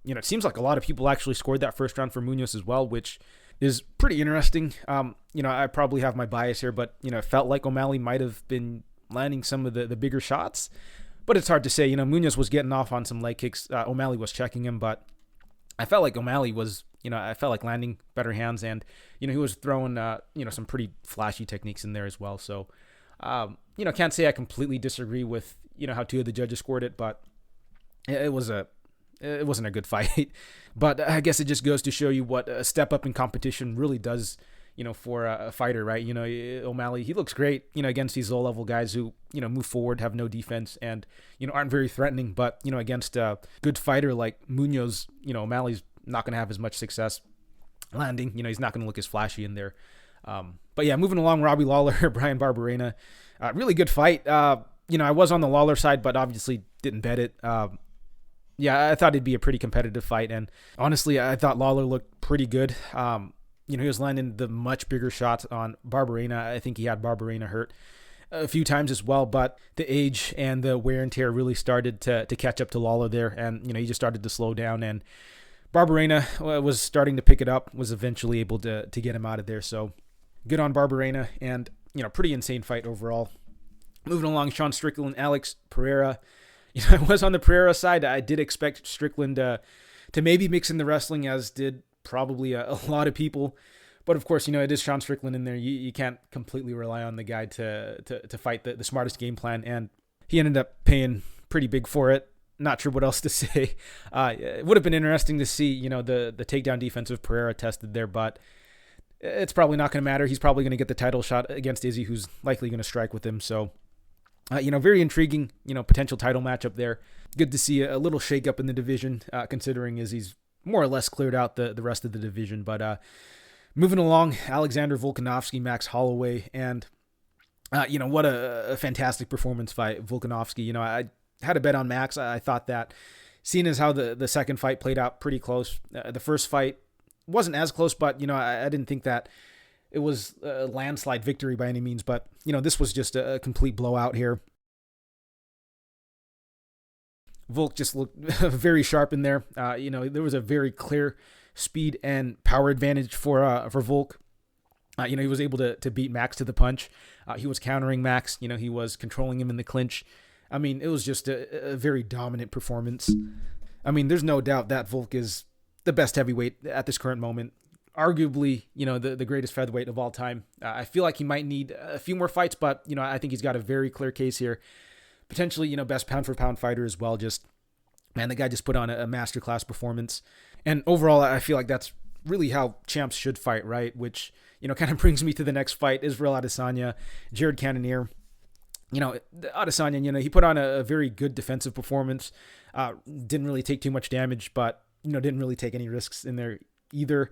It seems like a lot of people actually scored that first round for Munoz as well, which is pretty interesting. I probably have my bias here, but, it felt like O'Malley might have been landing some of the bigger shots, but it's hard to say. Munoz was getting off on some leg kicks. O'Malley was checking him, but I felt like O'Malley was, I felt like landing better hands, and, he was throwing, some pretty flashy techniques in there as well. So, can't say I completely disagree with, how two of the judges scored it, but it wasn't a good fight. But I guess it just goes to show you what a step up in competition really does, for a fighter, right? O'Malley, he looks great, against these low-level guys who, move forward, have no defense, and, aren't very threatening. But, against a good fighter like Munoz, O'Malley's not going to have as much success landing. He's not going to look as flashy in there. But yeah, moving along, Robbie Lawler, Brian Barberena, really good fight. I was on the Lawler side, but obviously didn't bet it. I thought it'd be a pretty competitive fight, and honestly, I thought Lawler looked pretty good. He was landing the much bigger shots on Barberena. I think he had Barberena hurt a few times as well, but the age and the wear and tear really started to catch up to Lawler there, and he just started to slow down, and Barberena was starting to pick it up, was eventually able to get him out of there. So good on Barberena, and pretty insane fight overall. Moving along, Sean Strickland, Alex Pereira. I was on the Pereira side. I did expect Strickland to maybe mix in the wrestling, as did probably a lot of people. But of course, it is Sean Strickland in there. You can't completely rely on the guy to fight the smartest game plan. And he ended up paying pretty big for it. Not sure what else to say. It would have been interesting to see, the takedown defense of Pereira tested there, but it's probably not going to matter. He's probably going to get the title shot against Izzy, who's likely going to strike with him. So, very intriguing, potential title matchup there. Good to see a little shakeup in the division, considering Izzy's, more or less cleared out the rest of the division. But moving along, Alexander Volkanovski, Max Holloway, and what a fantastic performance by Volkanovski. I had a bet on Max. I thought that, seeing as how the second fight played out pretty close, the first fight wasn't as close, but I didn't think that it was a landslide victory by any means. But this was just a complete blowout here. Volk just looked very sharp in there. There was a very clear speed and power advantage for Volk. He was able to beat Max to the punch. He was countering Max. He was controlling him in the clinch. I mean, it was just a very dominant performance. I mean, there's no doubt that Volk is the best heavyweight at this current moment. Arguably, the greatest featherweight of all time. I feel like he might need a few more fights, but, I think he's got a very clear case here. Potentially, best pound for pound fighter as well. The guy just put on a masterclass performance. And overall, I feel like that's really how champs should fight, right? Which, kind of brings me to the next fight, Israel Adesanya, Jared Cannonier. Adesanya, he put on a very good defensive performance. Didn't really take too much damage, but, didn't really take any risks in there either.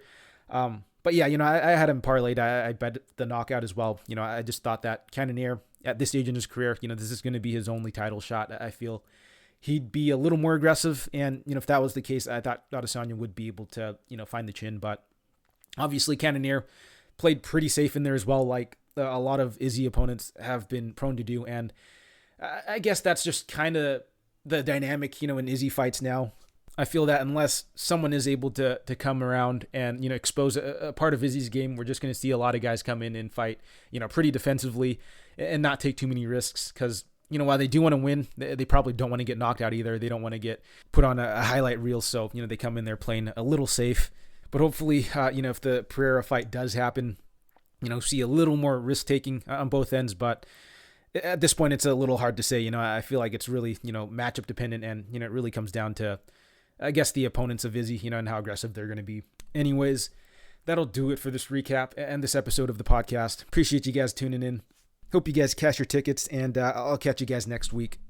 But yeah, I had him parlayed. I bet the knockout as well. I just thought that Cannonier, at this stage in his career, this is going to be his only title shot. I feel he'd be a little more aggressive. And, if that was the case, I thought Adesanya would be able to, find the chin. But obviously Cannonier played pretty safe in there as well, like a lot of Izzy opponents have been prone to do. And I guess that's just kind of the dynamic, in Izzy fights now. I feel that unless someone is able to come around and, expose a part of Izzy's game, we're just going to see a lot of guys come in and fight, pretty defensively and not take too many risks. Because, while they do want to win, they probably don't want to get knocked out either. They don't want to get put on a highlight reel. So, they come in there playing a little safe. But hopefully, if the Pereira fight does happen, see a little more risk taking on both ends. But at this point, it's a little hard to say. I feel like it's really, matchup dependent, and, it really comes down to, I guess, the opponents of Izzy, and how aggressive they're going to be. Anyways, that'll do it for this recap and this episode of the podcast. Appreciate you guys tuning in. Hope you guys cash your tickets, and I'll catch you guys next week.